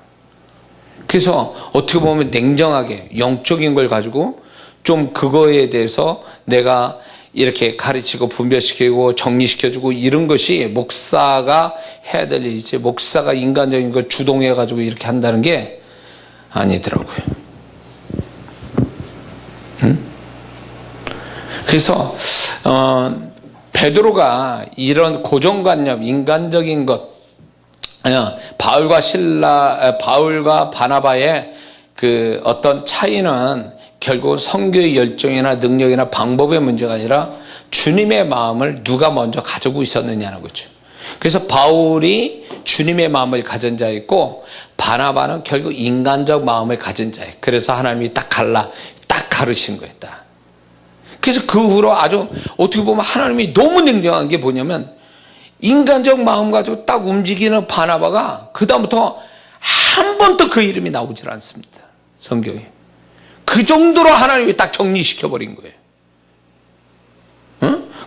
그래서 어떻게 보면 냉정하게 영적인 걸 가지고 좀 그거에 대해서 내가 이렇게 가르치고 분별시키고 정리시켜주고 이런 것이 목사가 해야 될 일이지, 목사가 인간적인 걸 주동해가지고 이렇게 한다는 게 아니더라고요. 그래서 베드로가 이런 고정관념, 인간적인 것, 바울과 바나바의 그 어떤 차이는 결국 선교의 열정이나 능력이나 방법의 문제가 아니라 주님의 마음을 누가 먼저 가지고 있었느냐는 거죠. 그래서 바울이 주님의 마음을 가진 자였고, 바나바는 결국 인간적 마음을 가진 자예요. 그래서 하나님이 딱 가르친 거였다. 그래서 그 후로 아주 어떻게 보면 하나님이 너무 냉정한 게 뭐냐면, 인간적 마음 가지고 딱 움직이는 바나바가 그다음부터 한 번도 그 이름이 나오질 않습니다. 성경에. 그 정도로 하나님이 딱 정리시켜버린 거예요.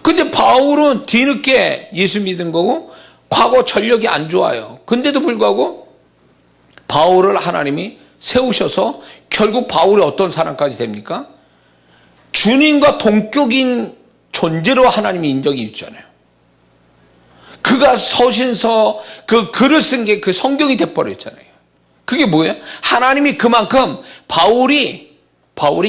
근데 바울은 뒤늦게 예수 믿은 거고 과거 전력이 안 좋아요. 근데도 불구하고 바울을 하나님이 세우셔서 결국 바울이 어떤 사람까지 됩니까? 주님과 동격인 존재로 하나님이 인정해 주잖아요. 그가 서신서 그 글을 쓴 게 그 성경이 돼버렸잖아요. 그게 뭐예요? 하나님이 그만큼 바울이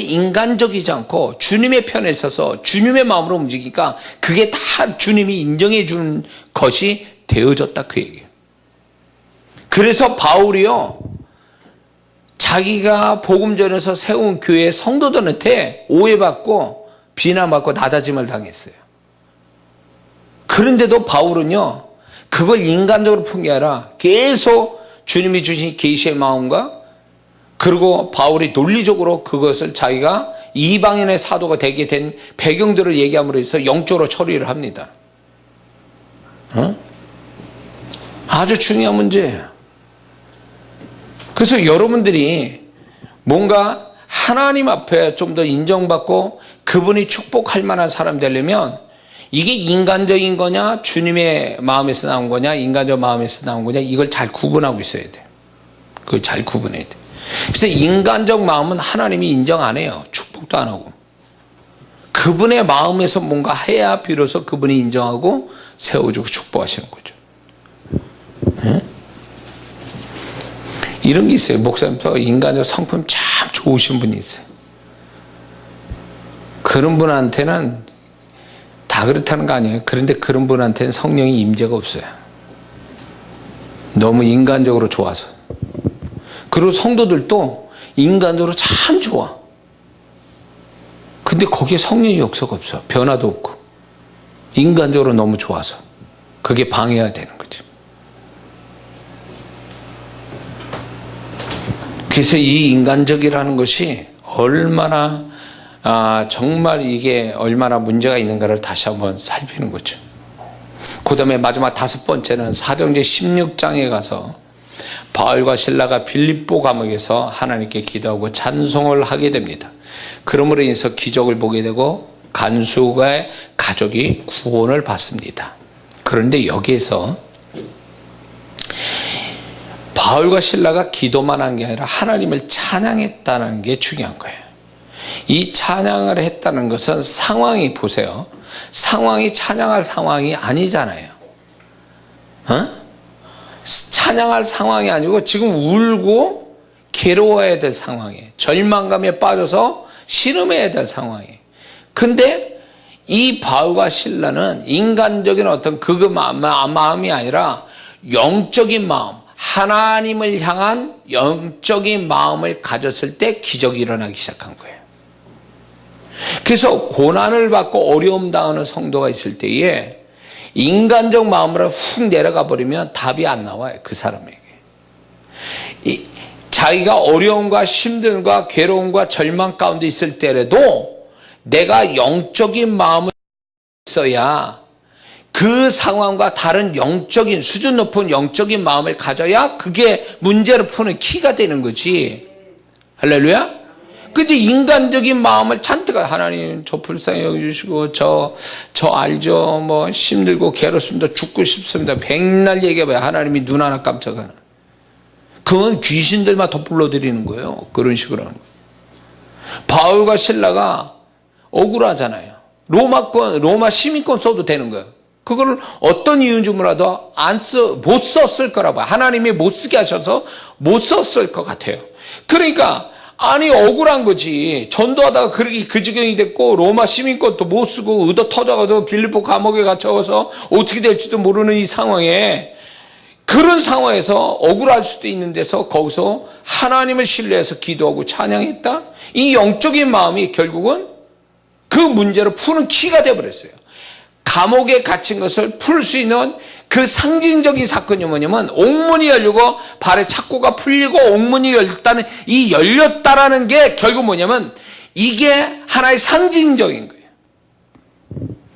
인간적이지 않고 주님의 편에 서서 주님의 마음으로 움직이니까 그게 다 주님이 인정해 준 것이 되어졌다, 그 얘기예요. 그래서 바울이요, 자기가 복음전에서 세운 교회 성도들한테 오해받고 비난받고 낮아짐을 당했어요. 그런데도 바울은요, 그걸 인간적으로 푼 게 아니라 계속 주님이 주신 계시의 마음과, 그리고 바울이 논리적으로 그것을 자기가 이방인의 사도가 되게 된 배경들을 얘기함으로 해서 영적으로 처리를 합니다. 아주 중요한 문제예요. 그래서 여러분들이 뭔가 하나님 앞에 좀 더 인정받고 그분이 축복할 만한 사람 되려면, 이게 인간적인 거냐, 주님의 마음에서 나온 거냐, 인간적 마음에서 나온 거냐, 이걸 잘 구분하고 있어야 돼요. 그걸 잘 구분해야 돼요. 그래서 인간적 마음은 하나님이 인정 안 해요. 축복도 안 하고. 그분의 마음에서 뭔가 해야 비로소 그분이 인정하고 세워주고 축복하시는 거죠. 네? 이런 게 있어요. 목사님, 저 인간적 성품 참 좋으신 분이 있어요. 그런 분한테는 다 그렇다는 거 아니에요. 그런데 그런 분한테는 성령의 임재가 없어요. 너무 인간적으로 좋아서. 그리고 성도들도 인간적으로 참 좋아. 근데 거기에 성령의 역사가 없어. 변화도 없고. 인간적으로 너무 좋아서. 그게 방해가 되는 거죠. 그래서 이 인간적이라는 것이 얼마나 정말 이게 얼마나 문제가 있는가를 다시 한번 살피는 거죠. 그 다음에 마지막 5번째는 사도행전 16장에 가서 바울과 실라가 빌립보 감옥에서 하나님께 기도하고 찬송을 하게 됩니다. 그러므로 인해서 기적을 보게 되고 간수의 가족이 구원을 받습니다. 그런데 여기에서 바울과 실라가 기도만 한 게 아니라 하나님을 찬양했다는 게 중요한 거예요. 이 찬양을 했다는 것은 상황이, 보세요. 상황이 찬양할 상황이 아니잖아요. 찬양할 상황이 아니고 지금 울고 괴로워야 될 상황이에요. 절망감에 빠져서 신음해야 될 상황이에요. 근데 이 바울과 실라는 인간적인 어떤 마음이 아니라 영적인 마음, 하나님을 향한 영적인 마음을 가졌을 때 기적이 일어나기 시작한 거예요. 그래서 고난을 받고 어려움 당하는 성도가 있을 때에 인간적 마음으로 훅 내려가 버리면 답이 안 나와요, 그 사람에게. 자기가 어려움과 힘듦과 괴로움과 절망 가운데 있을 때라도 내가 영적인 마음을 있어야 그 상황과 다른 영적인 수준 높은 영적인 마음을 가져야 그게 문제를 푸는 키가 되는 거지. 할렐루야. 근데 인간적인 마음을 잔뜩 하나님 저 불쌍히 여겨주시고 저 알죠, 뭐 힘들고 괴롭습니다, 죽고 싶습니다, 백날 얘기해봐요. 하나님이 눈 하나 깜짝하나. 그건 귀신들만 더 불러들이는 거예요. 그런 식으로 하는 거예요. 바울과 실라가 억울하잖아요. 로마 시민권 써도 되는 거예요. 그걸 어떤 이유인지 몰라도 못 썼을 거라고 봐요. 하나님이 못 쓰게 하셔서 못 썼을 것 같아요. 그러니까 아니 억울한 거지. 전도하다가 그렇게 그 지경이 됐고 로마 시민권도 못 쓰고 의도 터져가지고 빌립보 감옥에 갇혀서 어떻게 될지도 모르는 이 상황에, 그런 상황에서 억울할 수도 있는 데서 거기서 하나님을 신뢰해서 기도하고 찬양했다. 이 영적인 마음이 결국은 그 문제를 푸는 키가 되어버렸어요. 감옥에 갇힌 것을 풀 수 있는 그 상징적인 사건이 뭐냐면 옥문이 열리고 발에 착고가 풀리고 옥문이 열렸다는, 이 열렸다라는 게 결국 뭐냐면 이게 하나의 상징적인 거예요.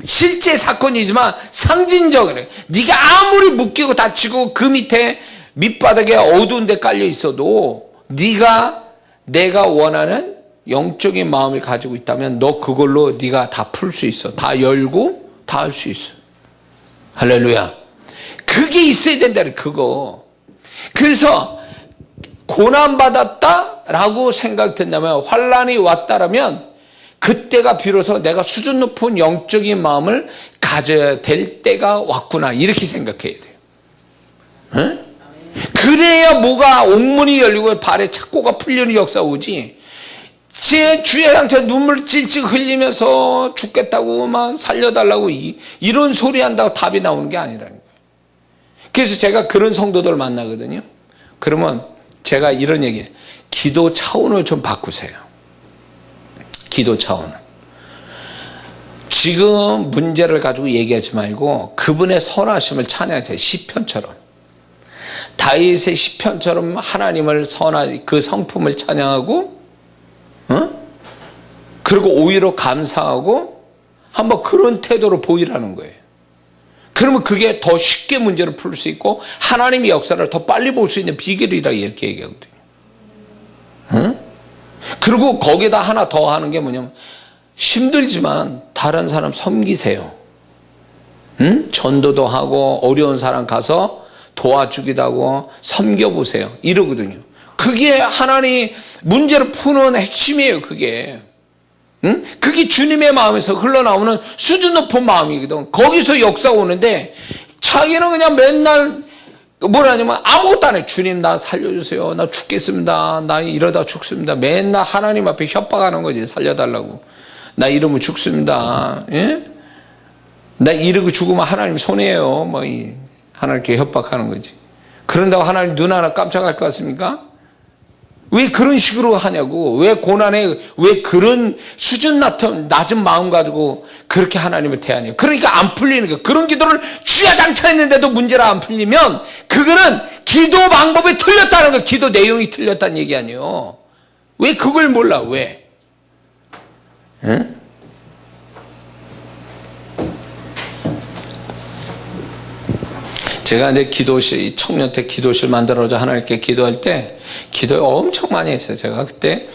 실제 사건이지만 상징적이에요. 네가 아무리 묶이고 다치고 그 밑에 밑바닥에 어두운 데 깔려 있어도 내가 원하는 영적인 마음을 가지고 있다면 너 그걸로 네가 다 풀 수 있어. 다 열고 다 할 수 있어. 할렐루야. 그게 있어야 된다는 그거. 그래서 고난받았다라고 생각된다면, 환난이 왔다라면 그때가 비로소 내가 수준 높은 영적인 마음을 가져야 될 때가 왔구나, 이렇게 생각해야 돼요. 응? 그래야 뭐가 옥문이 열리고 발에 착고가 풀리는 역사가 오지. 제 주야장차 눈물 찔찔 흘리면서 죽겠다고 막 살려달라고 이런 소리 한다고 답이 나오는 게 아니라는 거예요. 그래서 제가 그런 성도들 만나거든요. 그러면 제가 이런 얘기해요. 기도 차원을 좀 바꾸세요. 기도 차원을. 지금 문제를 가지고 얘기하지 말고 그분의 선하심을 찬양하세요. 시편처럼. 다윗의 시편처럼 하나님을 그 성품을 찬양하고, 그리고 오히려 감사하고 한번 그런 태도로 보이라는 거예요. 그러면 그게 더 쉽게 문제를 풀 수 있고 하나님의 역사를 더 빨리 볼 수 있는 비결이라 이렇게 얘기하거든요. 그리고 거기다 하나 더 하는 게 뭐냐면, 힘들지만 다른 사람 섬기세요. 전도도 하고 어려운 사람 가서 도와주기도 하고 섬겨보세요, 이러거든요. 그게 하나님 문제를 푸는 핵심이에요. 그게 주님의 마음에서 흘러나오는 수준 높은 마음이거든. 거기서 역사가 오는데 자기는 그냥 맨날 뭐라냐면 아무것도 안 해. 주님 나 살려주세요, 나 죽겠습니다, 나 이러다 죽습니다. 맨날 하나님 앞에 협박하는 거지. 살려달라고. 나 이러면 죽습니다. 예? 나 이러고 죽으면 하나님 손해예요. 뭐 하나님께 협박하는 거지. 그런다고 하나님 눈 하나 깜짝할 것 같습니까? 왜 그런 식으로 하냐고. 왜 고난에 왜 그런 수준 낮은 마음 가지고 그렇게 하나님을 대하냐고. 그러니까 안 풀리는 거예요. 그런 기도를 주야장차했는데도 문제가 안 풀리면 그거는 기도 방법이 틀렸다는 거예요. 기도 내용이 틀렸다는 얘기 아니에요. 왜 그걸 몰라? 왜? 응? 제가 이제 기도실, 청년때 기도실 만들어서 하나님께 기도할 때 기도 엄청 많이 했어요. 제가 그때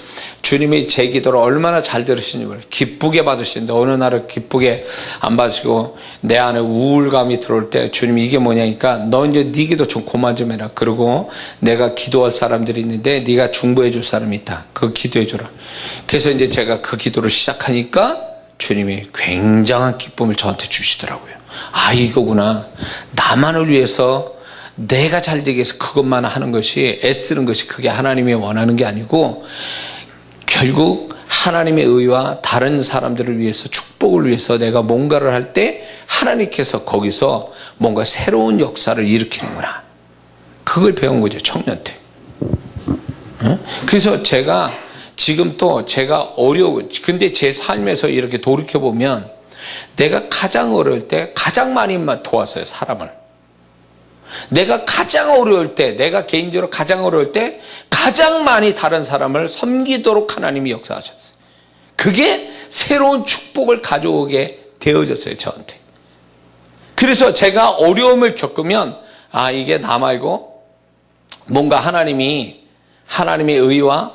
주님이 제 기도를 얼마나 잘 들으시는지 몰라요. 기쁘게 받으시는데 어느 날은 기쁘게 안 받으시고 내 안에 우울감이 들어올 때 주님이 이게 뭐냐니까 너 이제 네 기도 좀 그만 좀 해라. 그리고 내가 기도할 사람들이 있는데 네가 중보해 줄 사람이 있다. 그거 기도해 주라. 그래서 이제 제가 그 기도를 시작하니까 주님이 굉장한 기쁨을 저한테 주시더라고요. 아, 이거구나. 나만을 위해서 내가 잘 되기 위해서 그것만 하는 것이, 애쓰는 것이 그게 하나님이 원하는 게 아니고 결국 하나님의 의와 다른 사람들을 위해서 축복을 위해서 내가 뭔가를 할 때 하나님께서 거기서 뭔가 새로운 역사를 일으키는구나. 그걸 배운 거죠, 청년 때. 그래서 제가 지금 또 제가 근데 제 삶에서 이렇게 돌이켜보면 내가 가장 어려울 때 가장 많이 도왔어요, 사람을. 내가 가장 어려울 때, 내가 개인적으로 가장 어려울 때 가장 많이 다른 사람을 섬기도록 하나님이 역사하셨어요. 그게 새로운 축복을 가져오게 되어졌어요, 저한테. 그래서 제가 어려움을 겪으면 이게 나 말고 뭔가 하나님의 의와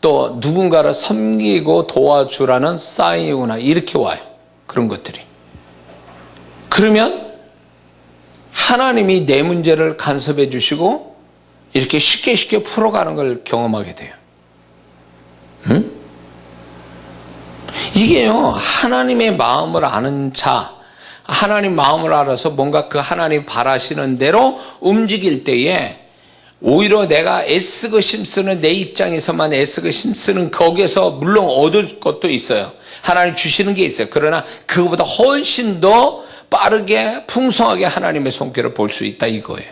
또 누군가를 섬기고 도와주라는 사인이구나, 이렇게 와요. 그런 것들이. 그러면 하나님이 내 문제를 간섭해 주시고 이렇게 쉽게 풀어가는 걸 경험하게 돼요. 이게요, 하나님의 마음을 아는 자, 하나님 마음을 알아서 뭔가 그 하나님 바라시는 대로 움직일 때에 오히려 내가 애쓰고 힘쓰는 내 입장에서만 애쓰고 힘쓰는 거기에서 물론 얻을 것도 있어요. 하나님 주시는 게 있어요. 그러나 그거보다 훨씬 더 빠르게 풍성하게 하나님의 손길을 볼 수 있다, 이거예요.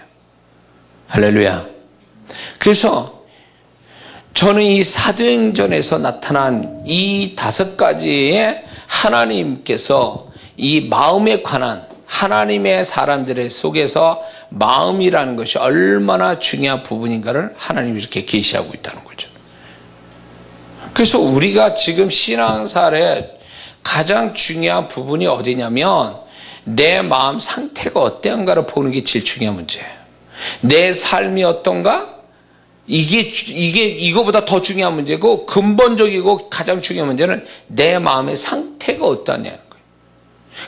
할렐루야. 그래서 저는 이 사도행전에서 나타난 이 5가지의 하나님께서 이 마음에 관한 하나님의 사람들의 속에서 마음이라는 것이 얼마나 중요한 부분인가를 하나님이 이렇게 계시하고 있다는 거죠. 그래서 우리가 지금 신앙생활에 가장 중요한 부분이 어디냐면 내 마음 상태가 어떠한가를 보는 게 제일 중요한 문제예요. 내 삶이 어떤가? 이거보다 더 중요한 문제고, 근본적이고 가장 중요한 문제는 내 마음의 상태가 어떠냐는 거예요.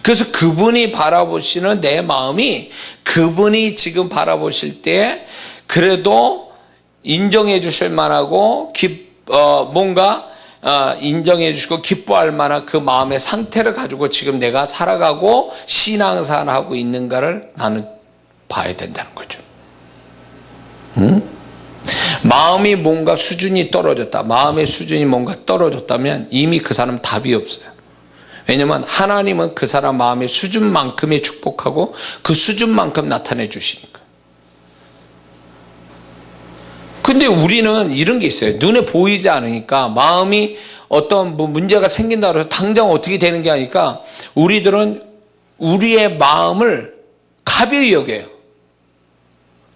그래서 그분이 바라보시는 내 마음이 그분이 지금 바라보실 때 그래도 인정해 주실 만하고 뭔가 인정해 주시고 기뻐할 만한 그 마음의 상태를 가지고 지금 내가 살아가고 신앙생활하고 있는가를 나는 봐야 된다는 거죠. 마음이 뭔가 수준이 떨어졌다, 마음의 수준이 뭔가 떨어졌다면 이미 그 사람 답이 없어요. 왜냐하면 하나님은 그 사람 마음의 수준만큼의 축복하고 그 수준만큼 나타내 주시니까. 근데 우리는 이런 게 있어요. 눈에 보이지 않으니까 마음이 어떤 문제가 생긴다고 해서 당장 어떻게 되는 게 아니까 우리들은 우리의 마음을 가벼이 여겨요.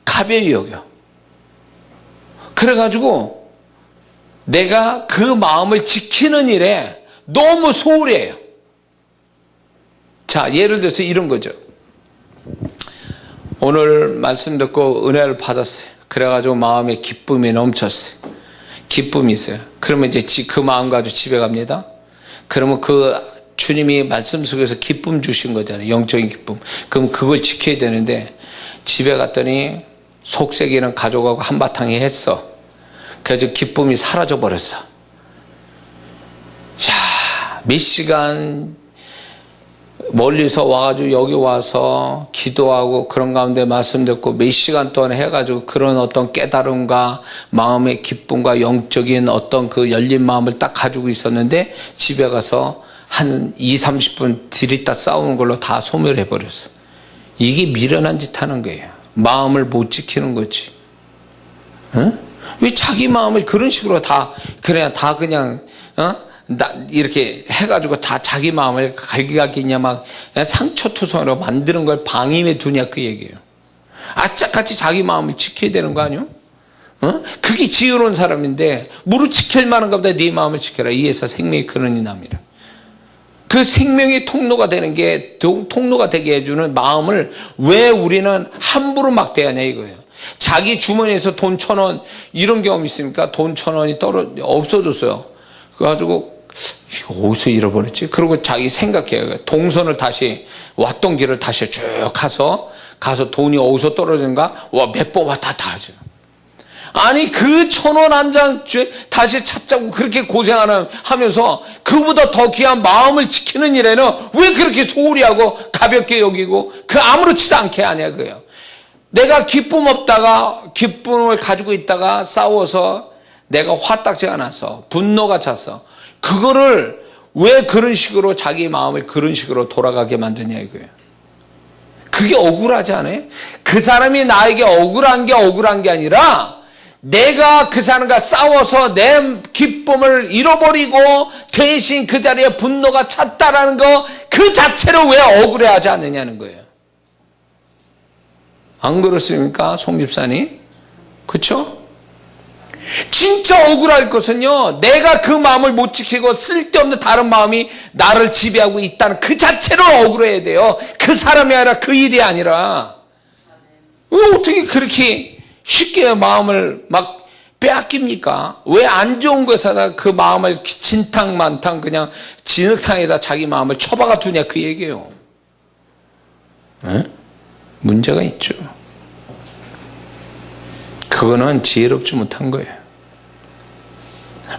가벼이 여겨. 그래가지고 내가 그 마음을 지키는 일에 너무 소홀해요. 자, 예를 들어서 이런 거죠. 오늘 말씀 듣고 은혜를 받았어요. 그래가지고 마음에 기쁨이 넘쳤어요. 기쁨이 있어요. 그러면 이제 그 마음 가지고 집에 갑니다. 그러면 그 주님이 말씀 속에서 기쁨 주신 거잖아요. 영적인 기쁨. 그럼 그걸 지켜야 되는데 집에 갔더니 속세기는 가져가고 한바탕에 했어. 그래서 기쁨이 사라져 버렸어. 자, 몇 시간 멀리서 와가지고 여기 와서 기도하고 그런 가운데 말씀 듣고 몇 시간 동안 해가지고 그런 어떤 깨달음과 마음의 기쁨과 영적인 어떤 그 열린 마음을 딱 가지고 있었는데 집에 가서 한 20-30분 들이다 싸우는 걸로 다 소멸해버렸어. 이게 미련한 짓 하는 거예요. 마음을 못 지키는 거지. 응? 왜 자기 마음을 그런 식으로 다 그냥 이렇게 해가지고 다 자기 마음을 갈기갈기냐 막 상처투성으로 만드는 걸 방임해 두냐, 그 얘기예요. 악착같이 자기 마음을 지켜야 되는 거 아니요? 그게 지혜로운 사람인데 무릇 지킬 만한 것보다 네 마음을 지켜라. 이에서 생명의 근원이 납니다. 그 생명의 통로가 되는 게 통로가 되게 해주는 마음을 왜 우리는 함부로 막 대하냐 이거예요. 자기 주머니에서 돈 1,000원 이런 경험 있습니까? 돈 1,000원이 없어졌어요. 그래가지고 이거 어디서 잃어버렸지? 그리고 자기 생각해요. 동선을 다시 왔던 길을 다시 쭉 가서 돈이 어디서 떨어진가? 몇 번 왔다 다 하죠. 아니 그 1,000원 한 장 다시 찾자고 그렇게 고생하면서 그보다 더 귀한 마음을 지키는 일에는 왜 그렇게 소홀히 하고 가볍게 여기고 그 아무렇지도 않게 하냐 그거예요. 내가 기쁨을 가지고 있다가 싸워서 내가 화딱지가 나서 분노가 찼어. 그거를 왜 그런 식으로 자기 마음을 그런 식으로 돌아가게 만드냐 이거예요. 그게 억울하지 않아요? 그 사람이 나에게 억울한 게 아니라 내가 그 사람과 싸워서 내 기쁨을 잃어버리고 대신 그 자리에 분노가 찼다라는 거 그 자체로 왜 억울해하지 않느냐는 거예요. 안 그렇습니까? 송 집사님? 그렇죠? 진짜 억울할 것은요, 내가 그 마음을 못 지키고 쓸데없는 다른 마음이 나를 지배하고 있다는 그 자체로 억울해야 돼요. 그 사람이 아니라 그 일이 아니라. 왜 어떻게 그렇게 쉽게 마음을 막 빼앗깁니까? 왜 안 좋은 것에다 그 마음을 진탕만탕 그냥 진흙탕에다 자기 마음을 처박아 두냐 그 얘기예요. 에? 문제가 있죠. 그거는 지혜롭지 못한 거예요.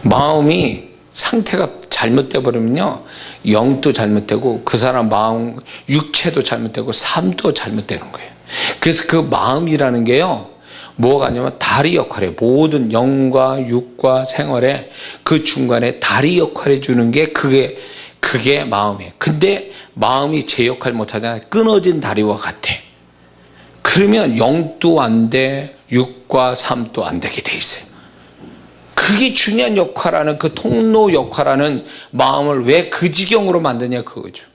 마음이 상태가 잘못돼 버리면요, 영도 잘못되고 그 사람 마음 육체도 잘못되고 삶도 잘못되는 거예요. 그래서 그 마음이라는 게요, 뭐가 아니면 다리 역할이에요. 모든 영과 육과 생활에 그 중간에 다리 역할을 해주는 게 그게 마음이에요. 근데 마음이 제 역할 못하잖아요. 끊어진 다리와 같아. 그러면 영도 안 돼, 육과 삶도 안 되게 돼 있어요. 그게 중요한 역할하는, 그 통로 역할하는 마음을 왜 그 지경으로 만드냐 그거죠.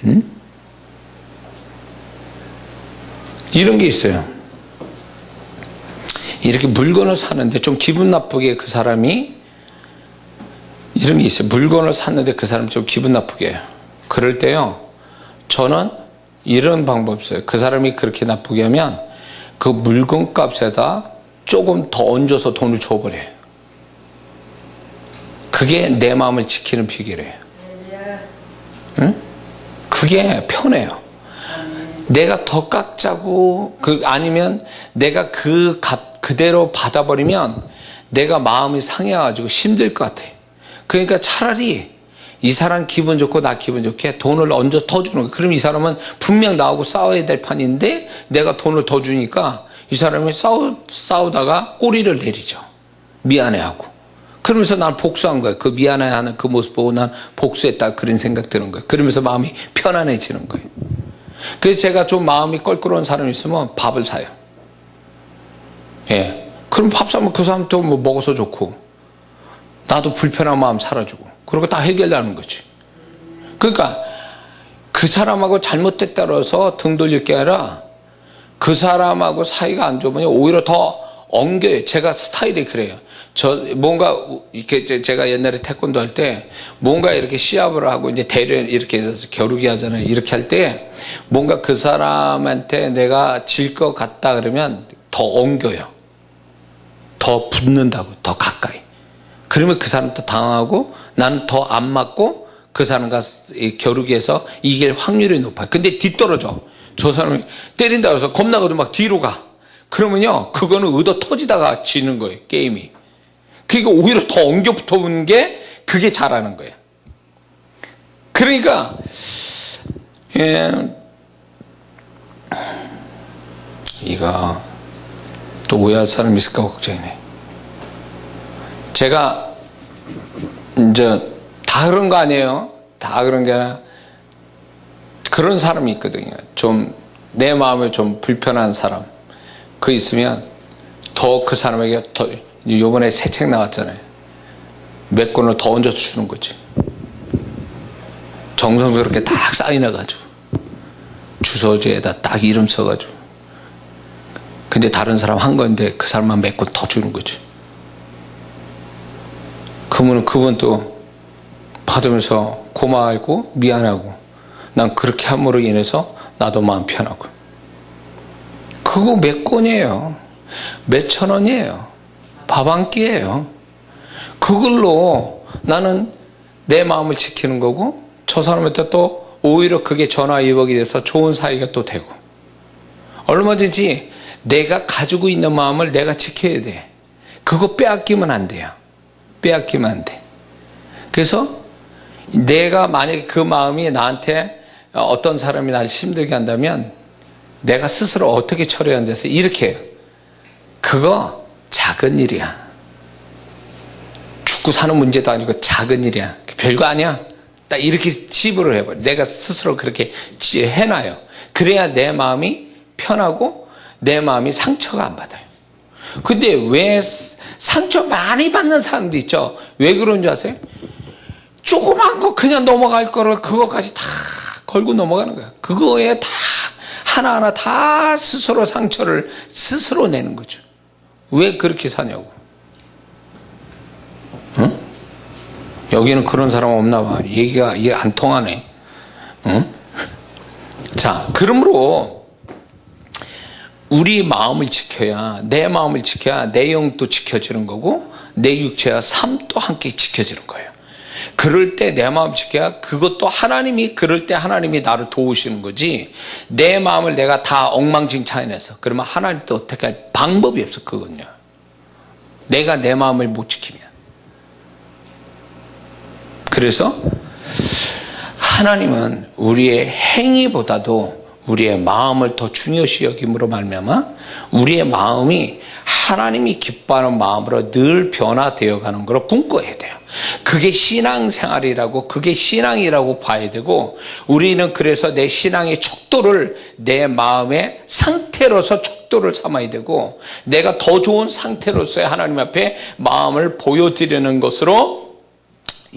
응? 이런 게 있어요. 이렇게 물건을 사는데 좀 기분 나쁘게 그 사람이, 이런 게 있어요. 물건을 샀는데 그 사람이 좀 기분 나쁘게 해요. 그럴 때요, 저는 이런 방법이 있어요. 그 사람이 그렇게 나쁘게 하면 그 물건 값에다 조금 더 얹어서 돈을 줘버려요. 그게 내 마음을 지키는 비결이에요. 응? 그게 편해요. 내가 더 깎자고, 아니면 내가 그 값 그대로 받아버리면 내가 마음이 상해가지고 힘들 것 같아. 그러니까 차라리 이 사람 기분 좋고 나 기분 좋게 돈을 얹어 더 주는 거예요. 그럼 이 사람은 분명 나하고 싸워야 될 판인데 내가 돈을 더 주니까 이 사람이 싸우다가 꼬리를 내리죠. 미안해하고. 그러면서 난 복수한 거예요. 그 미안해하는 그 모습 보고 난 복수했다 그런 생각 드는 거예요. 그러면서 마음이 편안해지는 거예요. 그래서 제가 좀 마음이 껄끄러운 사람이 있으면 밥을 사요. 예. 그럼 밥 사면 그 사람도 뭐 먹어서 좋고 나도 불편한 마음 사라지고 그리고 다 해결되는 거지. 그러니까 그 사람하고 잘못됐다고 해서 등 돌릴 게 아니라 그 사람하고 사이가 안 좋으면 오히려 더 엉겨요. 제가 스타일이 그래요. 뭔가 이렇게 제가 옛날에 태권도 할 때 뭔가 이렇게 시합을 하고 이제 대련 이렇게 해서 겨루기 하잖아요. 이렇게 할 때 뭔가 그 사람한테 내가 질 것 같다 그러면 더 엉겨요. 더 붙는다고, 더 가까이. 그러면 그 사람도 당하고 나는 더 안 맞고 그 사람과 겨루기에서 이길 확률이 높아요. 근데 뒤떨어져. 저 사람이 때린다고 해서 겁나가도 막 뒤로 가. 그러면요, 그거는 의도 터지다가 지는 거예요, 게임이. 그러니까 오히려 더 엉겨 붙어오는 게 그게 잘하는 거예요. 그러니까, 이거 또 오해할 사람이 있을까 걱정이네. 제가 이제 다 그런 거 아니에요. 다 그런 게 아니라 그런 사람이 있거든요. 좀 내 마음에 좀 불편한 사람. 그 있으면 더 그 사람에게 더, 요번에 새 책 나왔잖아요. 몇 권을 더 얹어서 주는 거지. 정성스럽게 딱 사인해가지고 주소지에다 딱 이름 써가지고. 근데 다른 사람 한 건데 그 사람만 몇 권 더 주는 거지. 그러면 그분 또 받으면서 고마워하고 미안하고 난 그렇게 함으로 인해서 나도 마음 편하고. 그거 몇 권이에요. 몇 천 원이에요. 밥 한 끼예요. 그걸로 나는 내 마음을 지키는 거고 저 사람한테 또 오히려 그게 전화위복이 돼서 좋은 사이가 또 되고. 얼마든지 내가 가지고 있는 마음을 내가 지켜야 돼. 그거 빼앗기면 안 돼요. 빼앗기면 안 돼. 그래서 내가 만약에 그 마음이 나한테 어떤 사람이 나를 힘들게 한다면 내가 스스로 어떻게 처리해야 돼서 이렇게 해요. 그거 작은 일이야. 죽고 사는 문제도 아니고 작은 일이야. 별거 아니야. 딱 이렇게 치부를 해버려. 내가 스스로 그렇게 해놔요. 그래야 내 마음이 편하고 내 마음이 상처가 안 받아요. 근데 왜 상처 많이 받는 사람도 있죠. 왜 그런 줄 아세요? 조그만 거 그냥 넘어갈 거를 그거까지 다 걸고 넘어가는 거야. 그거에 다 하나하나 다 스스로 상처를 스스로 내는 거죠. 왜 그렇게 사냐고. 응? 여기는 그런 사람 없나 봐. 얘기가 이게 안 통하네. 응? 자, 그러므로 우리 마음을 지켜야, 내 마음을 지켜야 내 영도 지켜지는 거고 내 육체와 삶도 함께 지켜지는 거예요. 그럴 때 내 마음 지켜야 그것도 하나님이, 그럴 때 하나님이 나를 도우시는 거지. 내 마음을 내가 다 엉망진창해내서 그러면 하나님도 어떻게 할 방법이 없어. 그건요, 내가 내 마음을 못 지키면. 그래서 하나님은 우리의 행위보다도 우리의 마음을 더 중요시 여김으로 말미암아 우리의 마음이 하나님이 기뻐하는 마음으로 늘 변화되어 가는 것을 꿈꿔야 돼요. 그게 신앙생활이라고, 그게 신앙이라고 봐야 되고, 우리는 그래서 내 신앙의 척도를 내 마음의 상태로서 척도를 삼아야 되고, 내가 더 좋은 상태로서의 하나님 앞에 마음을 보여드리는 것으로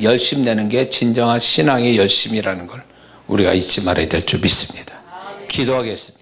열심 내는 게 진정한 신앙의 열심이라는 걸 우리가 잊지 말아야 될 줄 믿습니다. 기도하겠습니다.